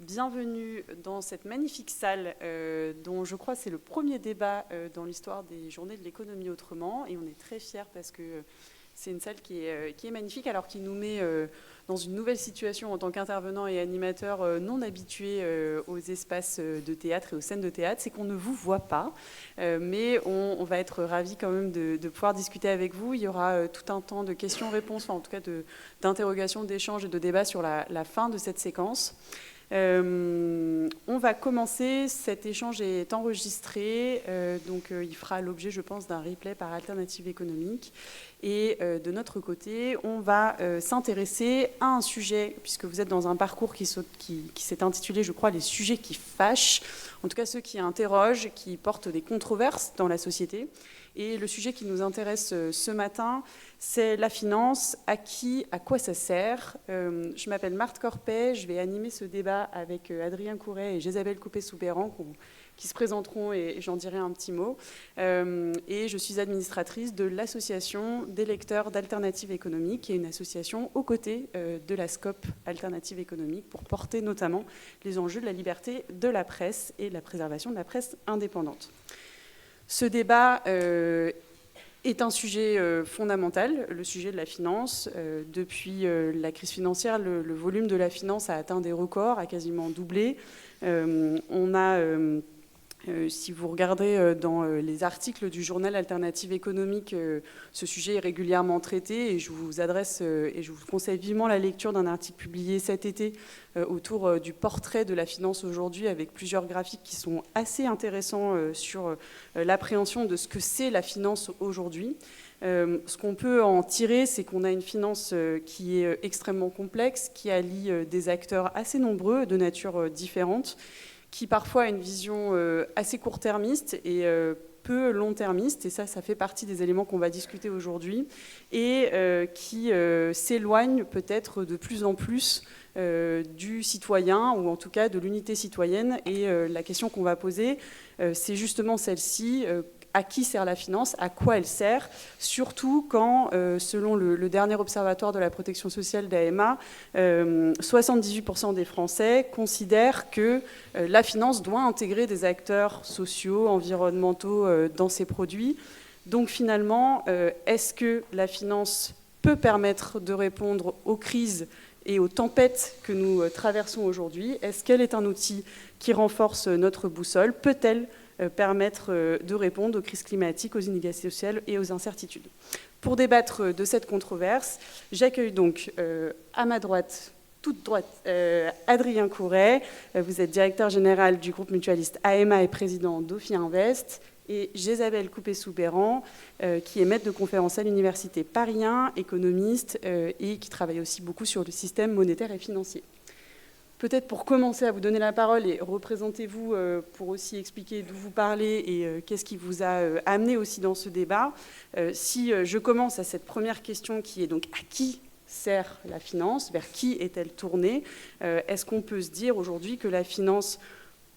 Bienvenue dans cette magnifique salle dont je crois c'est le premier débat dans l'histoire des Journées de l'économie autrement. Et on est très fiers parce que c'est une salle qui est magnifique, alors qui nous met dans une nouvelle situation en tant qu'intervenants et animateurs non habitués aux espaces de théâtre et aux scènes de théâtre. C'est qu'on ne vous voit pas, mais on va être ravis quand même de pouvoir discuter avec vous. Il y aura tout un temps de questions-réponses, enfin en tout cas d'interrogations, d'échanges et de débats sur la fin de cette séquence. On va commencer, cet échange est enregistré, donc il fera l'objet, je pense, d'un replay par Alternative économique. Et de notre côté, on va s'intéresser à un sujet, puisque vous êtes dans un parcours qui s'est intitulé, je crois, les sujets qui fâchent, en tout cas ceux qui interrogent, qui portent des controverses dans la société. Et le sujet qui nous intéresse ce matin, c'est la finance, à qui, à quoi ça sert. Je m'appelle Marthe Corpet, je vais animer ce débat avec Adrien Couret et Jésabel Coupé-Soubeyran, qui se présenteront et j'en dirai un petit mot. Et je suis administratrice de l'association des lecteurs d'Alternative économique, qui est une association aux côtés de la SCOP Alternative économique pour porter notamment les enjeux de la liberté de la presse et de la préservation de la presse indépendante. Ce débat est un sujet fondamental, le sujet de la finance. Depuis la crise financière, le volume de la finance a atteint des records, a quasiment doublé. Si vous regardez dans les articles du journal Alternative économique, ce sujet est régulièrement traité et je vous adresse et je vous conseille vivement la lecture d'un article publié cet été autour du portrait de la finance aujourd'hui, avec plusieurs graphiques qui sont assez intéressants sur l'appréhension de ce que c'est la finance aujourd'hui. Ce qu'on peut en tirer, c'est qu'on a une finance qui est extrêmement complexe, qui allie des acteurs assez nombreux de nature différente, qui parfois a une vision assez court-termiste et peu long-termiste, et ça fait partie des éléments qu'on va discuter aujourd'hui, et qui s'éloigne peut-être de plus en plus du citoyen, ou en tout cas de l'unité citoyenne. Et la question qu'on va poser, c'est justement celle-ci. À qui sert la finance, à quoi elle sert, surtout quand, selon le dernier observatoire de la protection sociale d'AMA, 78% des Français considèrent que la finance doit intégrer des acteurs sociaux, environnementaux dans ses produits. Donc finalement, est-ce que la finance peut permettre de répondre aux crises et aux tempêtes que nous traversons aujourd'hui? Est-ce qu'elle est un outil qui renforce notre boussole? Peut-elle permettre de répondre aux crises climatiques, aux inégalités sociales et aux incertitudes? Pour débattre de cette controverse, j'accueille donc à ma droite, toute droite, Adrien Couret. Vous êtes directeur général du groupe mutualiste AMA et président d'Ofi Invest, et Jésabel Coupé-Soubeyran, qui est maître de conférence à l'université Paris 1, économiste, et qui travaille aussi beaucoup sur le système monétaire et financier. Peut-être pour commencer à vous donner la parole, et représentez-vous pour aussi expliquer d'où vous parlez et qu'est-ce qui vous a amené aussi dans ce débat. Si je commence à cette première question qui est donc à qui sert la finance, vers qui est-elle tournée? Est-ce qu'on peut se dire aujourd'hui que la finance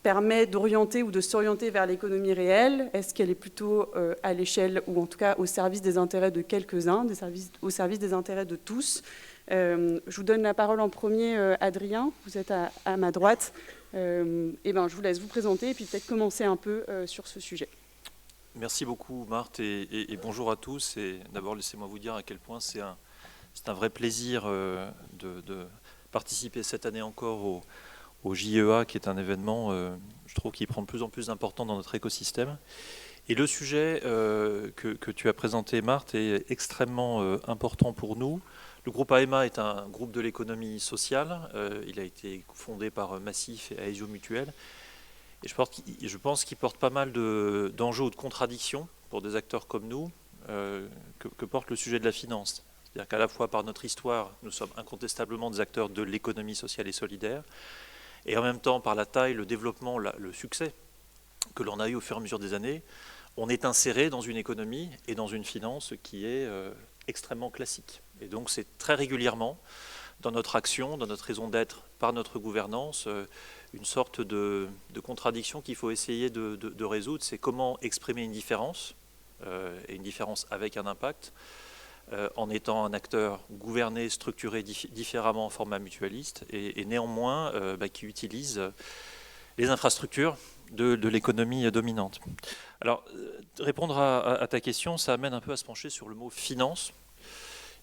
permet d'orienter ou de s'orienter vers l'économie réelle? Est-ce qu'elle est plutôt à l'échelle, ou en tout cas au service des intérêts de quelques-uns, au service des intérêts de tous? Je vous donne la parole en premier, Adrien, vous êtes à ma droite. Je vous laisse vous présenter et puis peut-être commencer un peu sur ce sujet. Merci beaucoup Marthe et bonjour à tous. Et d'abord laissez-moi vous dire à quel point c'est un vrai plaisir de participer cette année encore au JEA, qui est un événement, je trouve, qui prend de plus en plus d'importance dans notre écosystème. Et le sujet que tu as présenté, Marthe, est extrêmement important pour nous. Le groupe AMA est un groupe de l'économie sociale. Il a été fondé par Massif et Aesio Mutuel. Et je pense qu'il porte pas mal d'enjeux ou de contradictions pour des acteurs comme nous que porte le sujet de la finance. C'est-à-dire qu'à la fois par notre histoire, nous sommes incontestablement des acteurs de l'économie sociale et solidaire, et en même temps par la taille, le développement, le succès que l'on a eu au fur et à mesure des années, on est inséré dans une économie et dans une finance qui est extrêmement classique. Et donc c'est très régulièrement dans notre action, dans notre raison d'être, par notre gouvernance, une sorte de contradiction qu'il faut essayer de résoudre. C'est comment exprimer une différence, et une différence avec un impact, en étant un acteur gouverné, structuré différemment en format mutualiste, et néanmoins qui utilise les infrastructures de l'économie dominante. Alors, répondre à ta question, ça amène un peu à se pencher sur le mot finance.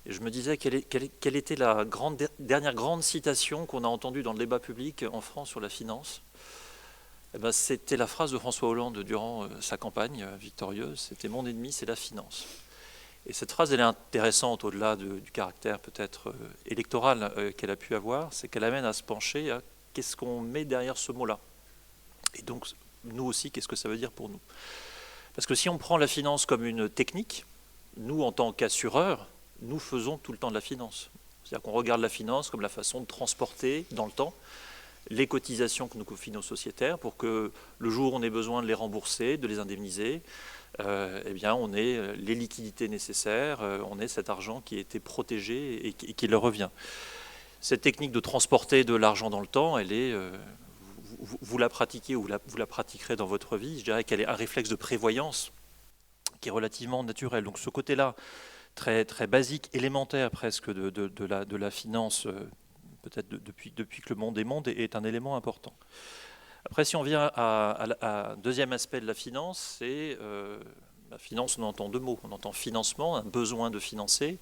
Et je me disais, quelle était la dernière grande citation qu'on a entendue dans le débat public en France sur la finance? Eh ben, c'était la phrase de François Hollande durant sa campagne victorieuse, c'était « Mon ennemi, c'est la finance ». Et cette phrase, elle est intéressante au-delà du caractère peut-être électoral qu'elle a pu avoir, c'est qu'elle amène à se pencher à qu'est-ce qu'on met derrière ce mot-là. Et donc, nous aussi, qu'est-ce que ça veut dire pour nous? Parce que si on prend la finance comme une technique, nous, en tant qu'assureurs, nous faisons tout le temps de la finance. C'est-à-dire qu'on regarde la finance comme la façon de transporter dans le temps les cotisations que nous confient nos sociétaires pour que le jour où on ait besoin de les rembourser, de les indemniser, eh bien on ait les liquidités nécessaires, on ait cet argent qui a été protégé et qui leur revient. Cette technique de transporter de l'argent dans le temps, elle est, vous la pratiquez ou vous la pratiquerez dans votre vie, je dirais qu'elle est un réflexe de prévoyance qui est relativement naturel. Donc ce côté-là, très, très basique, élémentaire presque de la finance, peut-être depuis que le monde est monde, est un élément important. Après, si on vient à deuxième aspect de la finance, c'est la finance, on entend deux mots. On entend financement, un besoin de financer,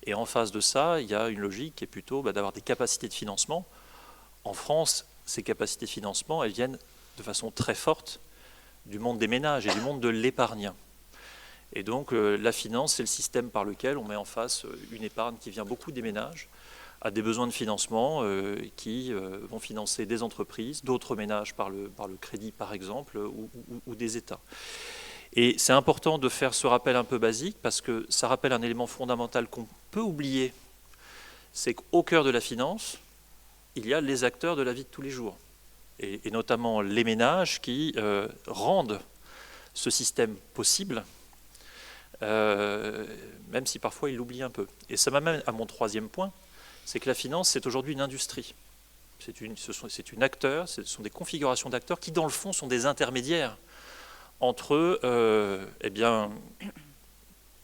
et en face de ça, il y a une logique qui est plutôt d'avoir des capacités de financement. En France, ces capacités de financement, elles viennent de façon très forte du monde des ménages et du monde de l'épargne. Et donc la finance, c'est le système par lequel on met en face une épargne qui vient beaucoup des ménages, à des besoins de financement qui vont financer des entreprises, d'autres ménages par le crédit par exemple, ou des États. Et c'est important de faire ce rappel un peu basique parce que ça rappelle un élément fondamental qu'on peut oublier, c'est qu'au cœur de la finance, il y a les acteurs de la vie de tous les jours, et notamment les ménages qui rendent ce système possible, même si parfois ils l'oublient un peu. Et ça m'amène à mon troisième point, c'est que la finance, c'est aujourd'hui une industrie. C'est une acteur, ce sont des configurations d'acteurs qui, dans le fond, sont des intermédiaires entre eh bien,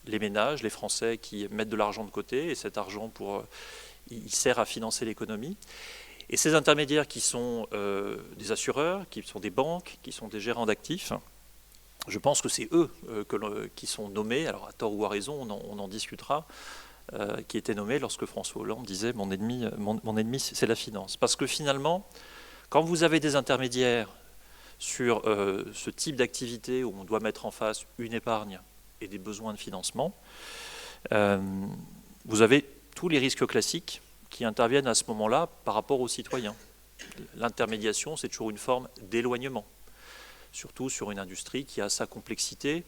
les ménages, les Français qui mettent de l'argent de côté, et cet argent, il sert à financer l'économie. Et ces intermédiaires qui sont des assureurs, qui sont des banques, qui sont des gérants d'actifs, je pense que c'est eux qui sont nommés, alors à tort ou à raison, on en discutera, qui étaient nommés lorsque François Hollande disait « mon ennemi, c'est la finance ». Parce que finalement, quand vous avez des intermédiaires sur ce type d'activité où on doit mettre en face une épargne et des besoins de financement, vous avez tous les risques classiques qui interviennent à ce moment-là par rapport aux citoyens. L'intermédiation, c'est toujours une forme d'éloignement, surtout sur une industrie qui a sa complexité.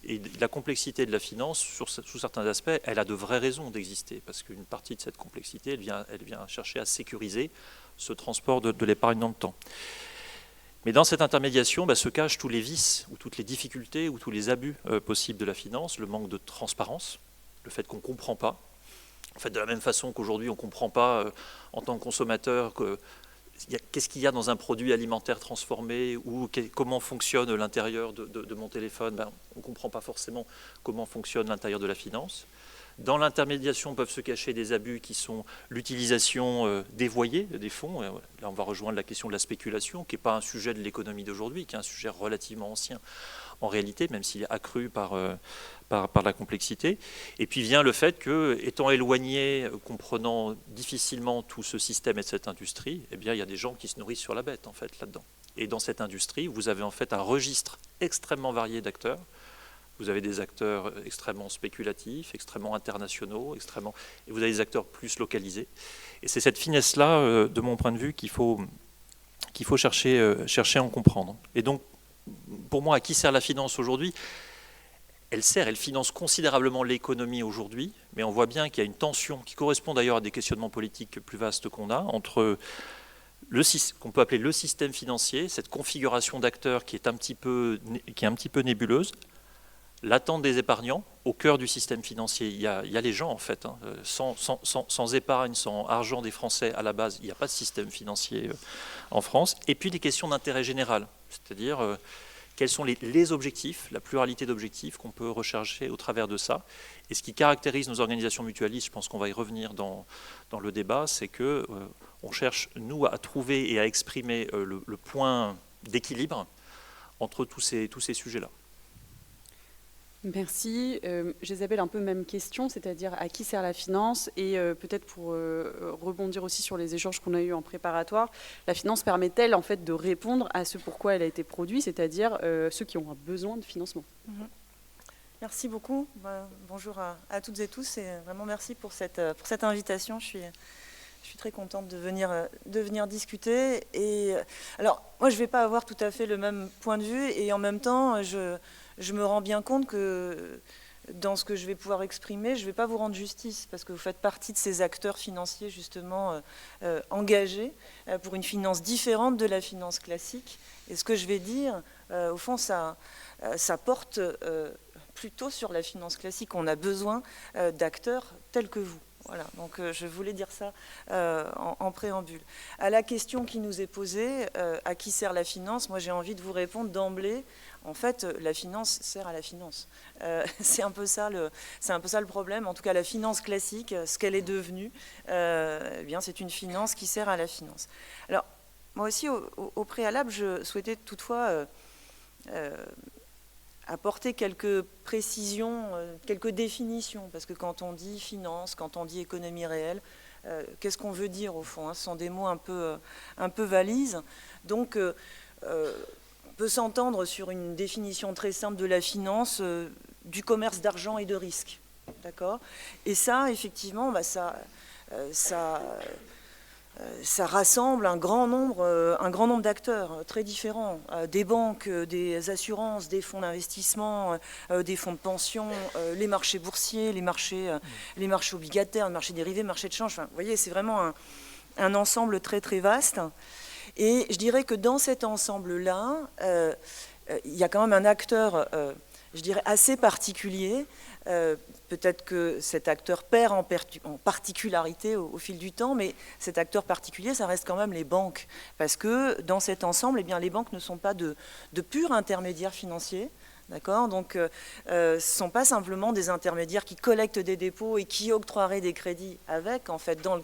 Et la complexité de la finance, sous certains aspects, elle a de vraies raisons d'exister, parce qu'une partie de cette complexité, elle vient chercher à sécuriser ce transport de l'épargne dans le temps. Mais dans cette intermédiation se cachent tous les vices, ou toutes les difficultés, ou tous les abus possibles de la finance, le manque de transparence, le fait qu'on ne comprend pas. En fait, de la même façon qu'aujourd'hui, on ne comprend pas, en tant que consommateur, qu'est-ce qu'il y a dans un produit alimentaire transformé ou comment fonctionne l'intérieur de mon téléphone, on ne comprend pas forcément comment fonctionne l'intérieur de la finance. Dans l'intermédiation peuvent se cacher des abus qui sont l'utilisation dévoyée des fonds. Là, on va rejoindre la question de la spéculation, qui n'est pas un sujet de l'économie d'aujourd'hui, qui est un sujet relativement ancien en réalité, même s'il est accru par la complexité. Et puis vient le fait que, étant éloigné, comprenant difficilement tout ce système et cette industrie, eh bien, il y a des gens qui se nourrissent sur la bête, en fait, là-dedans. Et dans cette industrie, vous avez en fait un registre extrêmement varié d'acteurs. Vous avez des acteurs extrêmement spéculatifs, extrêmement internationaux, et vous avez des acteurs plus localisés. Et c'est cette finesse-là, de mon point de vue, qu'il faut chercher à en comprendre. Et donc, pour moi, à qui sert la finance aujourd'hui? Elle finance considérablement l'économie aujourd'hui, mais on voit bien qu'il y a une tension qui correspond d'ailleurs à des questionnements politiques plus vastes qu'on a, entre qu'on peut appeler le système financier, cette configuration d'acteurs qui est un petit peu nébuleuse, l'attente des épargnants au cœur du système financier. Il y a les gens, en fait. Sans épargne, sans argent des Français, à la base, il n'y a pas de système financier en France. Et puis les questions d'intérêt général, c'est-à-dire quels sont les objectifs, la pluralité d'objectifs qu'on peut rechercher au travers de ça. Et ce qui caractérise nos organisations mutualistes, je pense qu'on va y revenir dans le débat, c'est que on cherche, nous, à trouver et à exprimer le point d'équilibre entre tous ces sujets-là. Merci. Isabelle, un peu même question, c'est-à-dire à qui sert la finance? Et peut-être pour rebondir aussi sur les échanges qu'on a eus en préparatoire, la finance permet-elle en fait de répondre à ce pourquoi elle a été produite, c'est-à-dire ceux qui ont un besoin de financement? Merci beaucoup. Bonjour à toutes et tous et vraiment merci pour cette invitation. Je suis très contente de venir discuter. Et alors, moi, je ne vais pas avoir tout à fait le même point de vue et en même temps, je me rends bien compte que dans ce que je vais pouvoir exprimer, je ne vais pas vous rendre justice parce que vous faites partie de ces acteurs financiers justement engagés pour une finance différente de la finance classique. Et ce que je vais dire, au fond, ça porte plutôt sur la finance classique. On a besoin d'acteurs tels que vous. Voilà, donc je voulais dire ça en préambule. À la question qui nous est posée, à qui sert la finance, moi j'ai envie de vous répondre d'emblée. En fait, la finance sert à la finance. C'est un peu ça le problème. En tout cas, la finance classique, ce qu'elle est devenue, eh bien, c'est une finance qui sert à la finance. Alors, moi aussi, au préalable, je souhaitais toutefois apporter quelques précisions, quelques définitions, parce que quand on dit finance, quand on dit économie réelle, qu'est-ce qu'on veut dire au fond, hein? Ce sont des mots un peu valises. Donc, on peut s'entendre sur une définition très simple de la finance, du commerce d'argent et de risque. D'accord ? Et ça, effectivement, ça rassemble un grand nombre d'acteurs très différents, des banques, des assurances, des fonds d'investissement, des fonds de pension, les marchés boursiers, les marchés obligataires, le marché dérivé, le marché de change. Enfin, vous voyez, c'est vraiment un ensemble très très vaste. Et je dirais que dans cet ensemble-là, il y a quand même un acteur, je dirais, assez particulier. Peut-être que cet acteur perd en particularité au fil du temps, mais cet acteur particulier, ça reste quand même les banques. Parce que dans cet ensemble, eh bien, les banques ne sont pas de purs intermédiaires financiers. D'accord ? Donc, ce ne sont pas simplement des intermédiaires qui collectent des dépôts et qui octroieraient des crédits avec. En fait, dans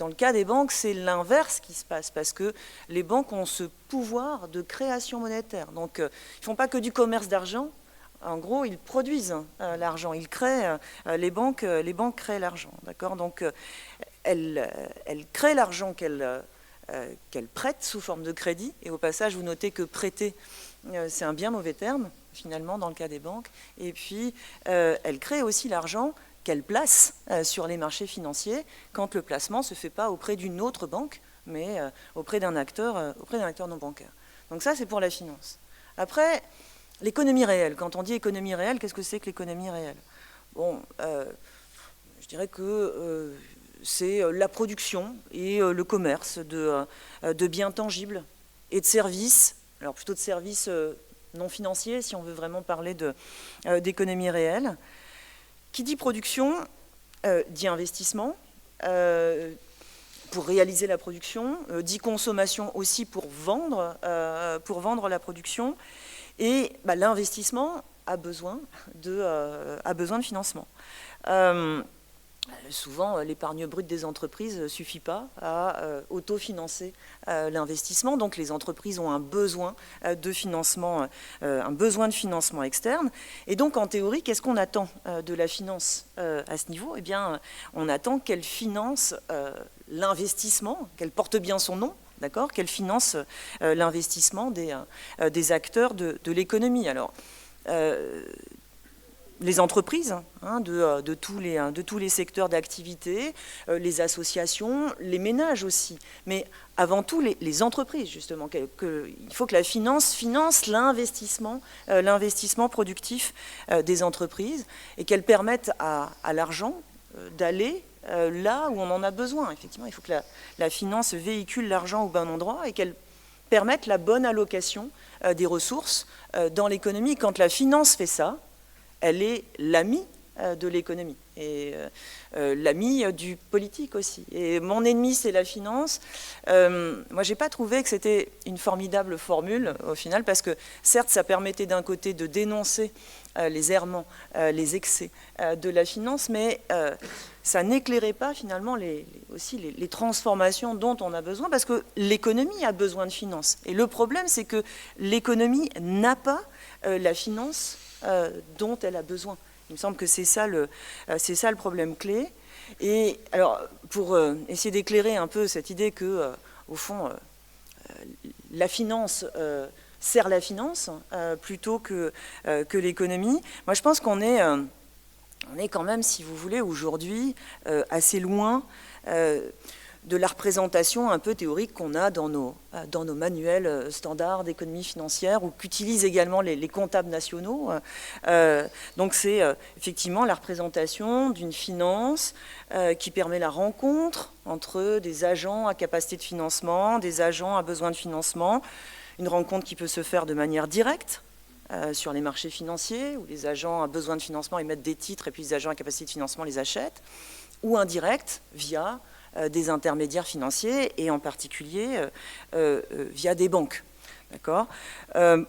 le cas des banques, c'est l'inverse qui se passe, parce que les banques ont ce pouvoir de création monétaire. Donc, ils ne font pas que du commerce d'argent. En gros, ils produisent l'argent, ils créent, les banques créent l'argent, d'accord ? Donc, elles créent l'argent qu'elles prêtent sous forme de crédit. Et au passage, vous notez que prêter, c'est un bien mauvais terme, finalement, dans le cas des banques. Et puis, elles créent aussi l'argent qu'elles placent sur les marchés financiers quand le placement ne se fait pas auprès d'une autre banque, mais auprès d'un acteur non bancaire. Donc ça, c'est pour la finance. Après, l'économie réelle. Quand on dit économie réelle, qu'est-ce que c'est que l'économie réelle ? Bon, je dirais que c'est la production et le commerce de biens tangibles et de services, alors plutôt de services non financiers, si on veut vraiment parler d'économie réelle. Qui dit production, dit investissement, pour réaliser la production, dit consommation aussi pour vendre la production. Et l'investissement a besoin de financement. Souvent, l'épargne brute des entreprises ne suffit pas à autofinancer l'investissement. Donc, les entreprises ont un besoin de financement externe. Et donc, en théorie, qu'est-ce qu'on attend de la finance à ce niveau ? Eh bien, on attend qu'elle finance l'investissement, qu'elle porte bien son nom, d'accord, qu'elle finance l'investissement des acteurs de l'économie. Alors, les entreprises de tous les secteurs d'activité, les associations, les ménages aussi, mais avant tout les entreprises, justement. Il faut que la finance l'investissement productif des entreprises et qu'elle permette à l'argent d'aller là où on en a besoin. Effectivement, il faut que la finance véhicule l'argent au bon endroit et qu'elle permette la bonne allocation des ressources dans l'économie. Quand la finance fait ça, elle est l'ami de l'économie et l'ami du politique aussi. Et mon ennemi, c'est la finance. Moi, j'ai pas trouvé que c'était une formidable formule au final, parce que certes, ça permettait d'un côté de dénoncer les errements, les excès de la finance, mais ça n'éclairait pas finalement aussi les transformations dont on a besoin, parce que l'économie a besoin de finances. Et le problème, c'est que l'économie n'a pas la finance dont elle a besoin. Il me semble que c'est ça le problème clé. Et alors, pour essayer d'éclairer un peu cette idée que, au fond, la finance sert la finance plutôt que l'économie, moi je pense qu'on est quand même, si vous voulez, aujourd'hui assez loin de la représentation un peu théorique qu'on a dans nos manuels standards d'économie financière, ou qu'utilisent également les comptables nationaux. Donc c'est effectivement la représentation d'une finance qui permet la rencontre entre des agents à capacité de financement, des agents à besoin de financement, une rencontre qui peut se faire de manière directe sur les marchés financiers, où les agents à besoin de financement émettent des titres et puis les agents à capacité de financement les achètent, ou indirecte via des intermédiaires financiers, et en particulier via des banques. D'accord ? En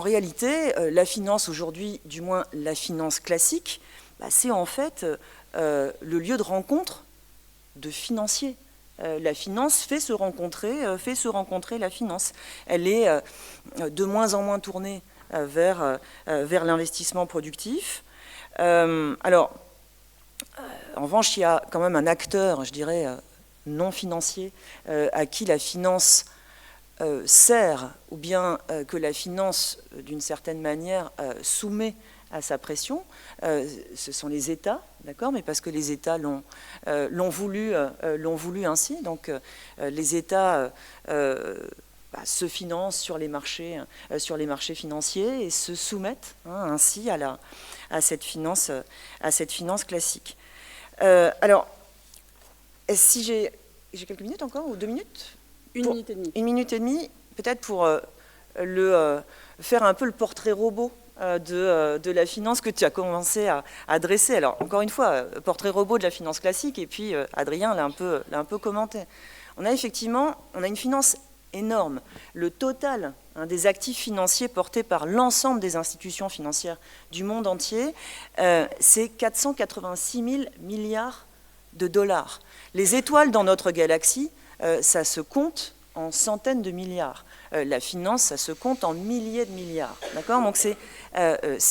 réalité, la finance aujourd'hui, du moins la finance classique, c'est en fait le lieu de rencontre de financiers. La finance fait se rencontrer la finance. Elle est de moins en moins tournée vers l'investissement productif. Alors, en revanche, il y a quand même un acteur, je dirais, non financier, à qui la finance sert, ou bien que la finance, d'une certaine manière, soumet à sa pression. Ce sont les États, d'accord, mais parce que les États l'ont voulu ainsi. Donc, les États se financent sur les marchés financiers et se soumettent ainsi à cette finance classique. Alors, si j'ai quelques minutes encore, ou 2 minutes ? 1 minute et demie. 1 minute et demie, peut-être pour faire un peu le portrait robot de la finance que tu as commencé à dresser. Alors, encore une fois, portrait robot de la finance classique, et puis Adrien l'a un peu commenté. On a une finance énorme. Le total des actifs financiers portés par l'ensemble des institutions financières du monde entier, c'est 486 000 milliards de dollars. Les étoiles dans notre galaxie, ça se compte en centaines de milliards. La finance, ça se compte en milliers de milliards. D'accord ? Donc c'est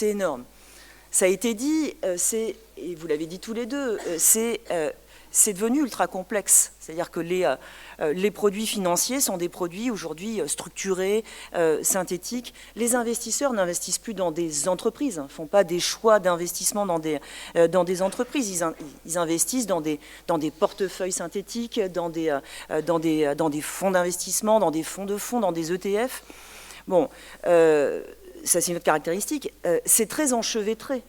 énorme. Ça a été dit, et vous l'avez dit tous les deux, c'est devenu ultra complexe. C'est-à-dire que les produits financiers sont des produits aujourd'hui structurés, synthétiques. Les investisseurs n'investissent plus dans des entreprises, ne font pas des choix d'investissement dans des entreprises. Ils investissent dans des portefeuilles synthétiques, dans des fonds d'investissement, dans des fonds de fonds, dans des ETF. Bon, ça c'est une autre caractéristique. C'est très enchevêtré.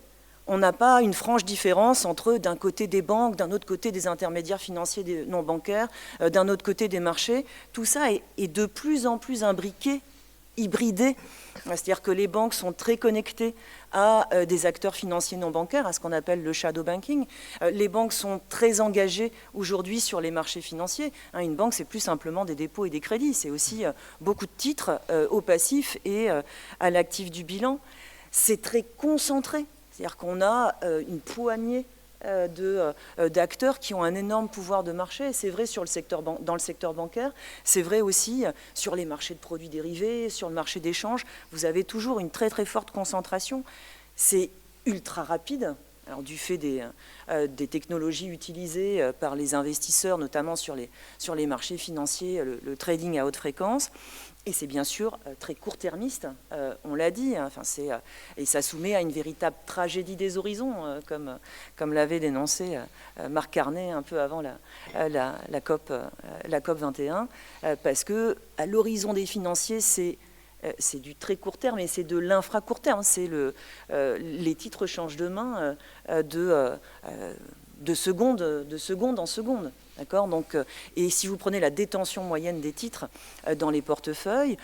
On n'a pas une franche différence entre d'un côté des banques, d'un autre côté des intermédiaires financiers non bancaires, d'un autre côté des marchés. Tout ça est de plus en plus imbriqué, hybridé. C'est-à-dire que les banques sont très connectées à des acteurs financiers non bancaires, à ce qu'on appelle le shadow banking. Les banques sont très engagées aujourd'hui sur les marchés financiers. Une banque, c'est plus simplement des dépôts et des crédits. C'est aussi beaucoup de titres au passif et à l'actif du bilan. C'est très concentré. C'est-à-dire qu'on a une poignée d'acteurs qui ont un énorme pouvoir de marché. C'est vrai dans le secteur bancaire, c'est vrai aussi sur les marchés de produits dérivés, sur le marché d'échange. Vous avez toujours une très très forte concentration. C'est ultra rapide. Alors, du fait des technologies utilisées par les investisseurs, notamment sur les marchés financiers, le trading à haute fréquence. Et c'est bien sûr très court-termiste, on l'a dit, et ça soumet à une véritable tragédie des horizons, comme l'avait dénoncé Marc Carnet un peu avant la COP 21, parce que à l'horizon des financiers, c'est du très court terme et c'est de l'infra-court terme. C'est les titres changent de main de seconde en seconde. D'accord ? Donc, et si vous prenez la détention moyenne des titres dans les portefeuilles,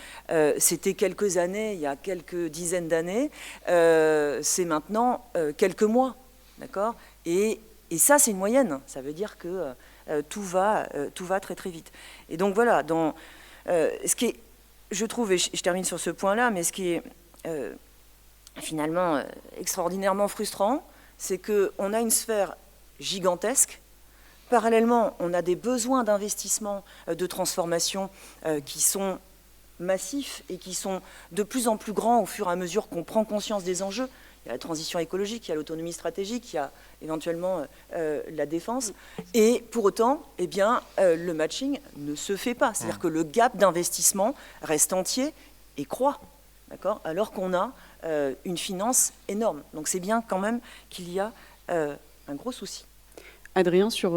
c'était quelques années, il y a quelques dizaines d'années, c'est maintenant quelques mois. D'accord ? Et ça, c'est une moyenne. Ça veut dire que tout va très très vite. Et donc voilà, ce qui est, je trouve, et je termine sur ce point-là, mais ce qui est finalement extraordinairement frustrant, c'est qu'on a une sphère gigantesque. Parallèlement, on a des besoins d'investissement, de transformation qui sont massifs et qui sont de plus en plus grands au fur et à mesure qu'on prend conscience des enjeux. Il y a la transition écologique, il y a l'autonomie stratégique, il y a éventuellement la défense. Et pour autant, eh bien, le matching ne se fait pas. C'est-à-dire que le gap d'investissement reste entier et croît, d'accord, alors qu'on a une finance énorme. Donc c'est bien quand même qu'il y a un gros souci. Adrien, sur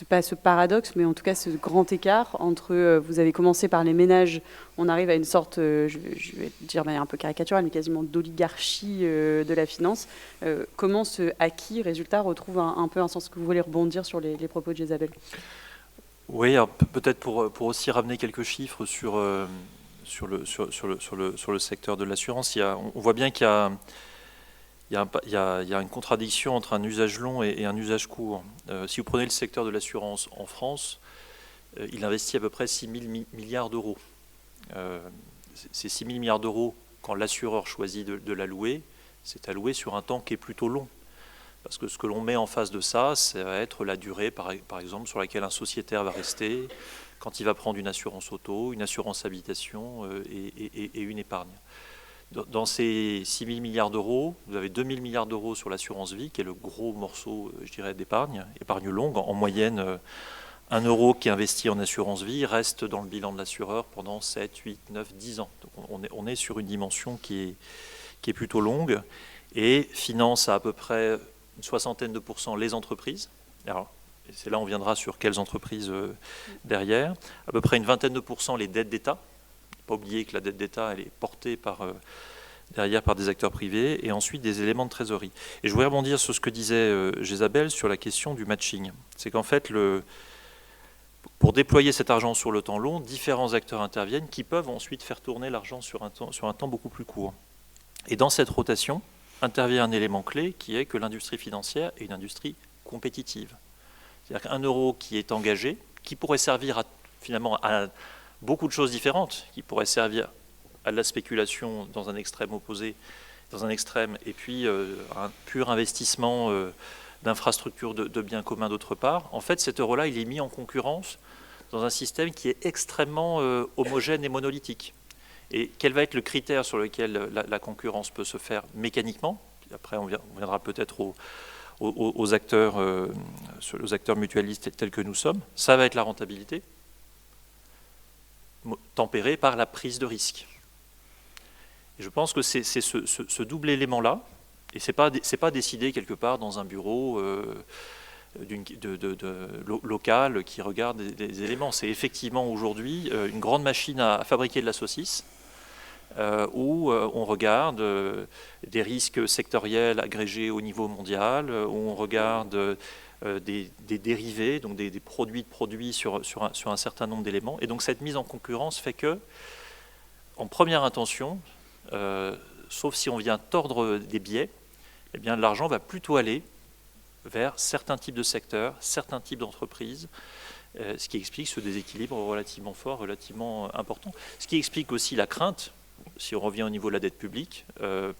pas ce paradoxe, mais en tout cas ce grand écart entre, vous avez commencé par les ménages, on arrive à une sorte, je vais dire de manière un peu caricaturale, mais quasiment d'oligarchie de la finance. Comment ce acquis, résultat, retrouve un peu un sens? Que vous voulez rebondir sur les propos de Isabelle? Oui, alors peut-être pour aussi ramener quelques chiffres sur le secteur de l'assurance. On voit bien qu'il y a une contradiction entre un usage long et un usage court. Si vous prenez le secteur de l'assurance en France, il investit à peu près 6 000 milliards d'euros. Ces 6 000 milliards d'euros, quand l'assureur choisit de l'allouer, c'est alloué sur un temps qui est plutôt long. Parce que ce que l'on met en face de ça, ça va être la durée, par exemple, sur laquelle un sociétaire va rester, quand il va prendre une assurance auto, une assurance habitation et une épargne. Dans ces 6 000 milliards d'euros, vous avez 2 000 milliards d'euros sur l'assurance vie, qui est le gros morceau, je dirais, d'épargne, épargne longue. En moyenne, 1 euro qui est investi en assurance vie reste dans le bilan de l'assureur pendant 7, 8, 9, 10 ans. Donc on est sur une dimension qui est plutôt longue et finance à peu près une soixantaine de % les entreprises. Alors, c'est là on viendra sur quelles entreprises derrière. À peu près une vingtaine de % les dettes d'État. Pas oublier que la dette d'État, elle est portée derrière par des acteurs privés, et ensuite des éléments de trésorerie. Et je voudrais rebondir sur ce que disait Isabelle sur la question du matching. C'est qu'en fait, pour déployer cet argent sur le temps long, différents acteurs interviennent qui peuvent ensuite faire tourner l'argent sur un temps beaucoup plus court. Et dans cette rotation, intervient un élément clé qui est que l'industrie financière est une industrie compétitive. C'est-à-dire qu'un euro qui est engagé, qui pourrait servir finalement à beaucoup de choses différentes, qui pourraient servir à la spéculation dans un extrême opposé, et puis un pur investissement d'infrastructures de biens communs d'autre part. En fait, cet euro-là, il est mis en concurrence dans un système qui est extrêmement homogène et monolithique. Et quel va être le critère sur lequel la concurrence peut se faire mécaniquement? Après, on viendra peut-être aux acteurs mutualistes tels que nous sommes. Ça va être la rentabilité, tempérée par la prise de risque. Et je pense que c'est ce double élément-là, et c'est pas décidé quelque part dans un bureau local qui regarde des éléments. C'est effectivement aujourd'hui une grande machine à fabriquer de la saucisse, où on regarde des risques sectoriels agrégés au niveau mondial, où on regarde des dérivés, donc des produits de produits sur un certain nombre d'éléments. Et donc cette mise en concurrence fait que, en première intention, sauf si on vient tordre des biais, eh bien l'argent va plutôt aller vers certains types de secteurs, certains types d'entreprises, ce qui explique ce déséquilibre relativement fort, relativement important. Ce qui explique aussi la crainte, si on revient au niveau de la dette publique,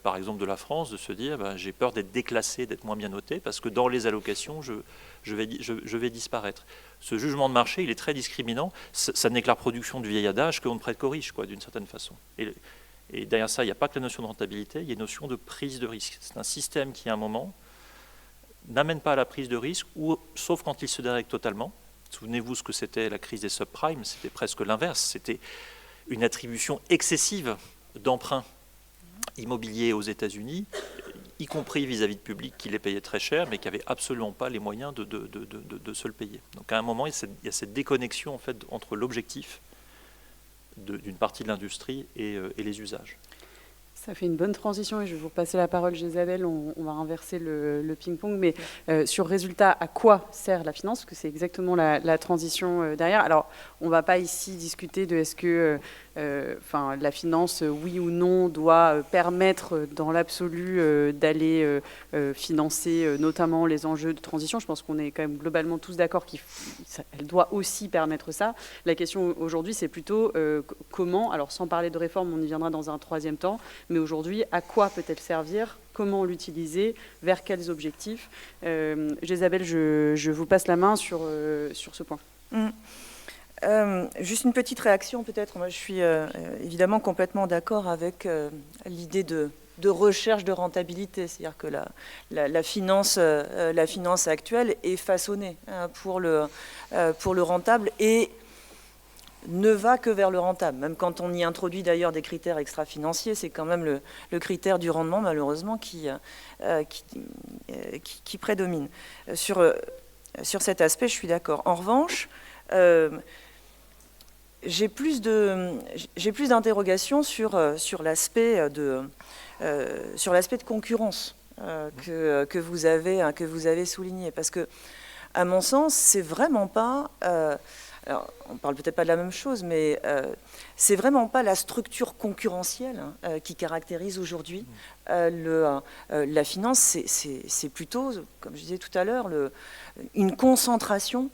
par exemple de la France, de se dire j'ai peur d'être déclassé, d'être moins bien noté, parce que dans les allocations, je vais disparaître. Ce jugement de marché, il est très discriminant. Ça n'est que la reproduction du vieil adage qu'on ne prête qu'aux riches, d'une certaine façon. Et derrière ça, il n'y a pas que la notion de rentabilité, il y a une notion de prise de risque. C'est un système qui, à un moment, n'amène pas à la prise de risque, sauf quand il se dérègle totalement. Souvenez-vous ce que c'était la crise des subprimes, c'était presque l'inverse. C'était une attribution excessive d'emprunts immobiliers aux États-Unis, y compris vis-à-vis de publics qui les payaient très cher, mais qui n'avaient absolument pas les moyens de se le payer. Donc à un moment, il y a cette déconnexion en fait, entre l'objectif d'une partie de l'industrie et les usages. Ça fait une bonne transition et je vais vous passer la parole, Isabelle. On va inverser le ping-pong. Mais sur résultat, à quoi sert la finance? Parce que c'est exactement la transition derrière. Alors, on ne va pas ici discuter de est-ce que la finance, oui ou non, doit permettre dans l'absolu d'aller financer notamment les enjeux de transition. Je pense qu'on est quand même globalement tous d'accord qu'elle doit aussi permettre ça. La question aujourd'hui, c'est plutôt comment, alors sans parler de réforme, on y viendra dans un troisième temps, mais aujourd'hui, à quoi peut-elle servir? Comment l'utiliser? Vers quels objectifs? Isabelle, je vous passe la main sur ce point. Juste une petite réaction peut-être. Moi, je suis évidemment complètement d'accord avec l'idée de recherche de rentabilité. C'est-à-dire que la finance actuelle est façonnée pour le rentable et ne va que vers le rentable. Même quand on y introduit d'ailleurs des critères extra-financiers, c'est quand même le critère du rendement, malheureusement, qui prédomine. Sur cet aspect, je suis d'accord. En revanche, j'ai plus d'interrogations sur l'aspect de concurrence que vous avez souligné. Parce que, à mon sens, c'est vraiment pas... alors, on ne parle peut-être pas de la même chose, mais c'est vraiment pas la structure concurrentielle qui caractérise aujourd'hui la finance. C'est plutôt, comme je disais tout à l'heure, une concentration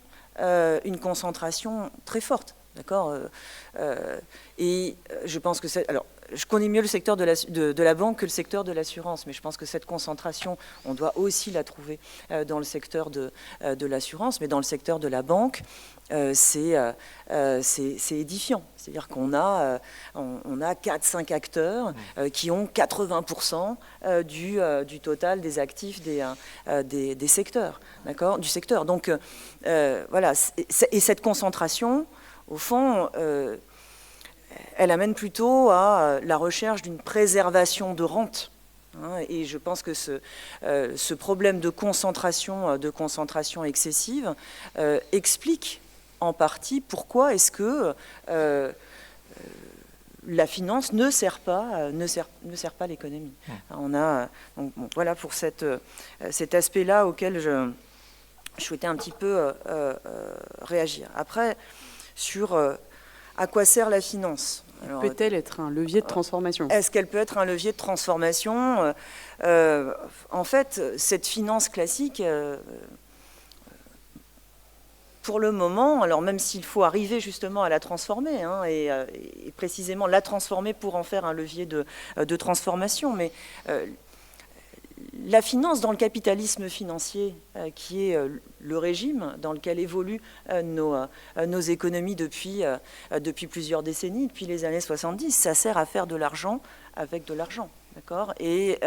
très forte. D'accord. Et je pense que c'est... Alors, je connais mieux le secteur de la banque que le secteur de l'assurance, mais je pense que cette concentration, on doit aussi la trouver dans le secteur de l'assurance, mais dans le secteur de la banque, c'est édifiant. C'est-à-dire qu'on a 4-5 acteurs qui ont 80% du total des actifs des secteurs, d'accord, du secteur. Donc, voilà. Et cette concentration, au fond, elle amène plutôt à la recherche d'une préservation de rente. Et je pense que ce problème de concentration excessive explique en partie pourquoi est-ce que la finance ne sert pas l'économie. Donc, bon, voilà pour cet aspect-là auquel je souhaitais un petit peu réagir. Après, sur à quoi sert la finance? Peut-elle être un levier de transformation? Est-ce qu'elle peut être un levier de transformation? En fait, cette finance classique, pour le moment, alors même s'il faut arriver justement à la transformer, et précisément la transformer pour en faire un levier de transformation, mais la finance dans le capitalisme financier, qui est le régime dans lequel évoluent nos économies depuis plusieurs décennies, depuis les années 70, ça sert à faire de l'argent avec de l'argent. D'accord. Et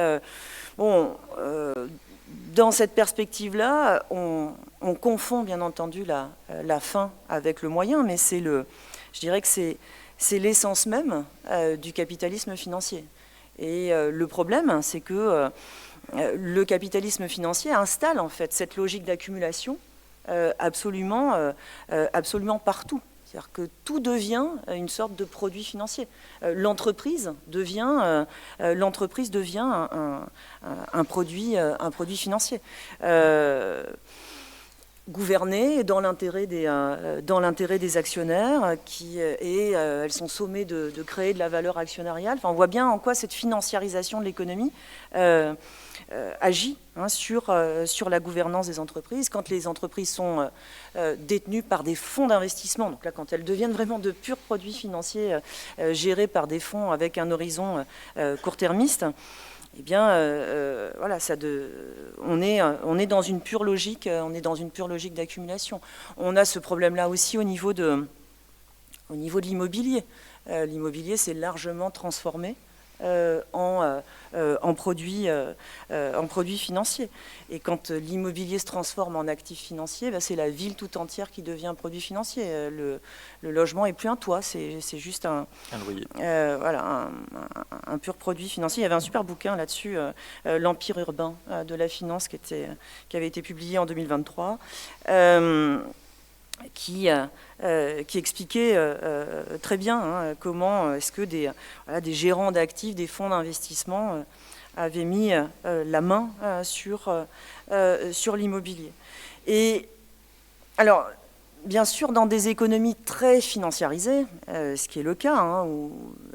dans cette perspective-là, on confond bien entendu la fin avec le moyen, mais je dirais que c'est l'essence même du capitalisme financier. Et le problème, c'est que le capitalisme financier installe en fait cette logique d'accumulation absolument partout. C'est-à-dire que tout devient une sorte de produit financier. L'entreprise devient un produit financier. Gouvernées dans l'intérêt des actionnaires, et elles sont sommées de créer de la valeur actionnariale. Enfin, on voit bien en quoi cette financiarisation de l'économie agit sur la gouvernance des entreprises. Quand les entreprises sont détenues par des fonds d'investissement, donc là quand elles deviennent vraiment de purs produits financiers gérés par des fonds avec un horizon court-termiste, eh bien, voilà, on est dans une pure logique, d'accumulation. On a ce problème-là aussi au niveau de l'immobilier. L'immobilier s'est largement transformé en produit financier. Et quand l'immobilier se transforme en actif financier, c'est la ville tout entière qui devient un produit financier. Le logement n'est plus un toit, c'est juste un loyer. Voilà, un pur produit financier. Il y avait un super bouquin là-dessus, L'Empire urbain de la finance, qui avait été publié en 2023. qui expliquait très bien comment est-ce que des gérants d'actifs, des fonds d'investissement avaient mis la main sur l'immobilier. Et alors, bien sûr, dans des économies très financiarisées, ce qui est le cas, où,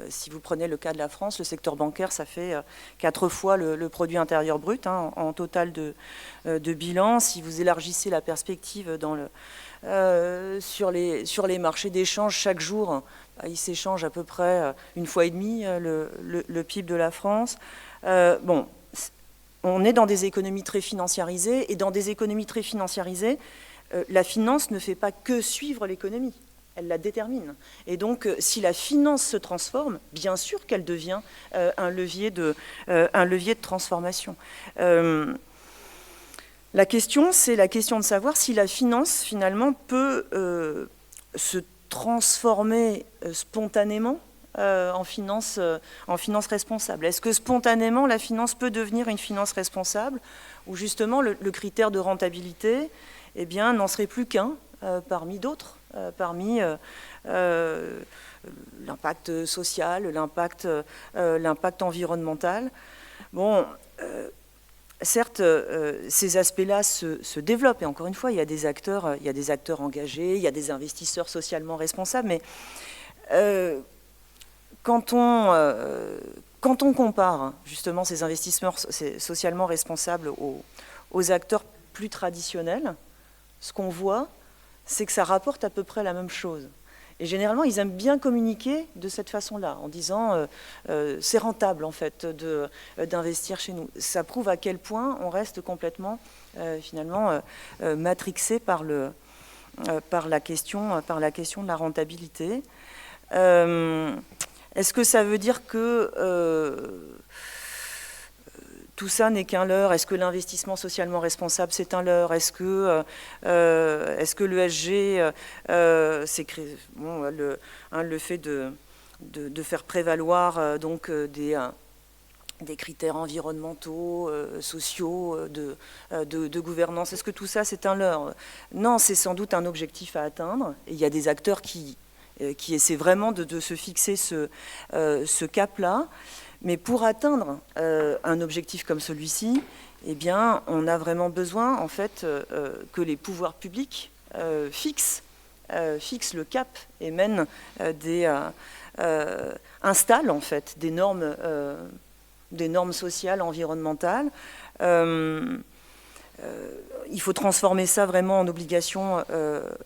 si vous prenez le cas de la France, le secteur bancaire, ça fait 4 fois le produit intérieur brut en total de bilan. Si vous élargissez la perspective sur les marchés d'échange, chaque jour, il s'échange à peu près 1,5 fois le PIB de la France. Bon, on est dans des économies très financiarisées, et dans des économies très financiarisées, la finance ne fait pas que suivre l'économie, elle la détermine. Et donc, si la finance se transforme, bien sûr qu'elle devient un levier de transformation. La question, c'est la question de savoir si la finance, finalement, peut se transformer spontanément en finance responsable. Est-ce que spontanément, la finance peut devenir une finance responsable, où justement le critère de rentabilité, eh bien, n'en serait plus qu'un parmi d'autres, parmi l'impact social, l'impact environnemental. Bon, certes, ces aspects-là se développent, et encore une fois, il y a des acteurs engagés, il y a des investisseurs socialement responsables, mais quand on compare justement ces investisseurs socialement responsables aux acteurs plus traditionnels, ce qu'on voit, c'est que ça rapporte à peu près la même chose. Et généralement, ils aiment bien communiquer de cette façon-là, en disant c'est rentable en fait d'investir chez nous. Ça prouve à quel point on reste complètement finalement matrixé par la question de la rentabilité. Est-ce que ça veut dire que tout ça n'est qu'un leurre? Est-ce que l'investissement socialement responsable, c'est un leurre? Est-ce que l'ESG, c'est le fait de faire prévaloir donc des critères environnementaux, sociaux, de gouvernance, est-ce que tout ça, c'est un leurre? Non, c'est sans doute un objectif à atteindre. Et il y a des acteurs qui essaient vraiment de se fixer ce cap-là. Mais pour atteindre un objectif comme celui-ci, eh bien, on a vraiment besoin, en fait, que les pouvoirs publics fixent le cap et installent, en fait, des normes sociales, environnementales. Il faut transformer ça vraiment en obligation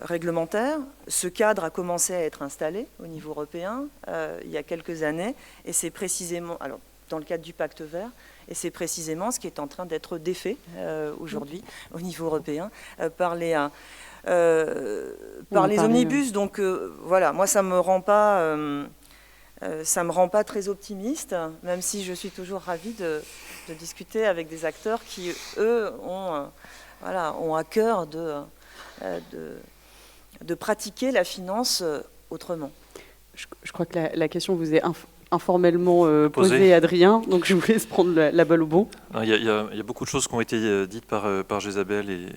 réglementaire. Ce cadre a commencé à être installé au niveau européen il y a quelques années, et c'est précisément, alors dans le cadre du pacte vert, et c'est précisément ce qui est en train d'être défait aujourd'hui au niveau européen par les omnibus. Donc voilà, moi ça me rend pas très optimiste, même si je suis toujours ravie de discuter avec des acteurs qui, eux, ont à cœur de pratiquer la finance autrement. Je crois que la question vous est informellement posée, Adrien, donc je vous laisse prendre la balle au bon. Il y a beaucoup de choses qui ont été dites par Jésabel, et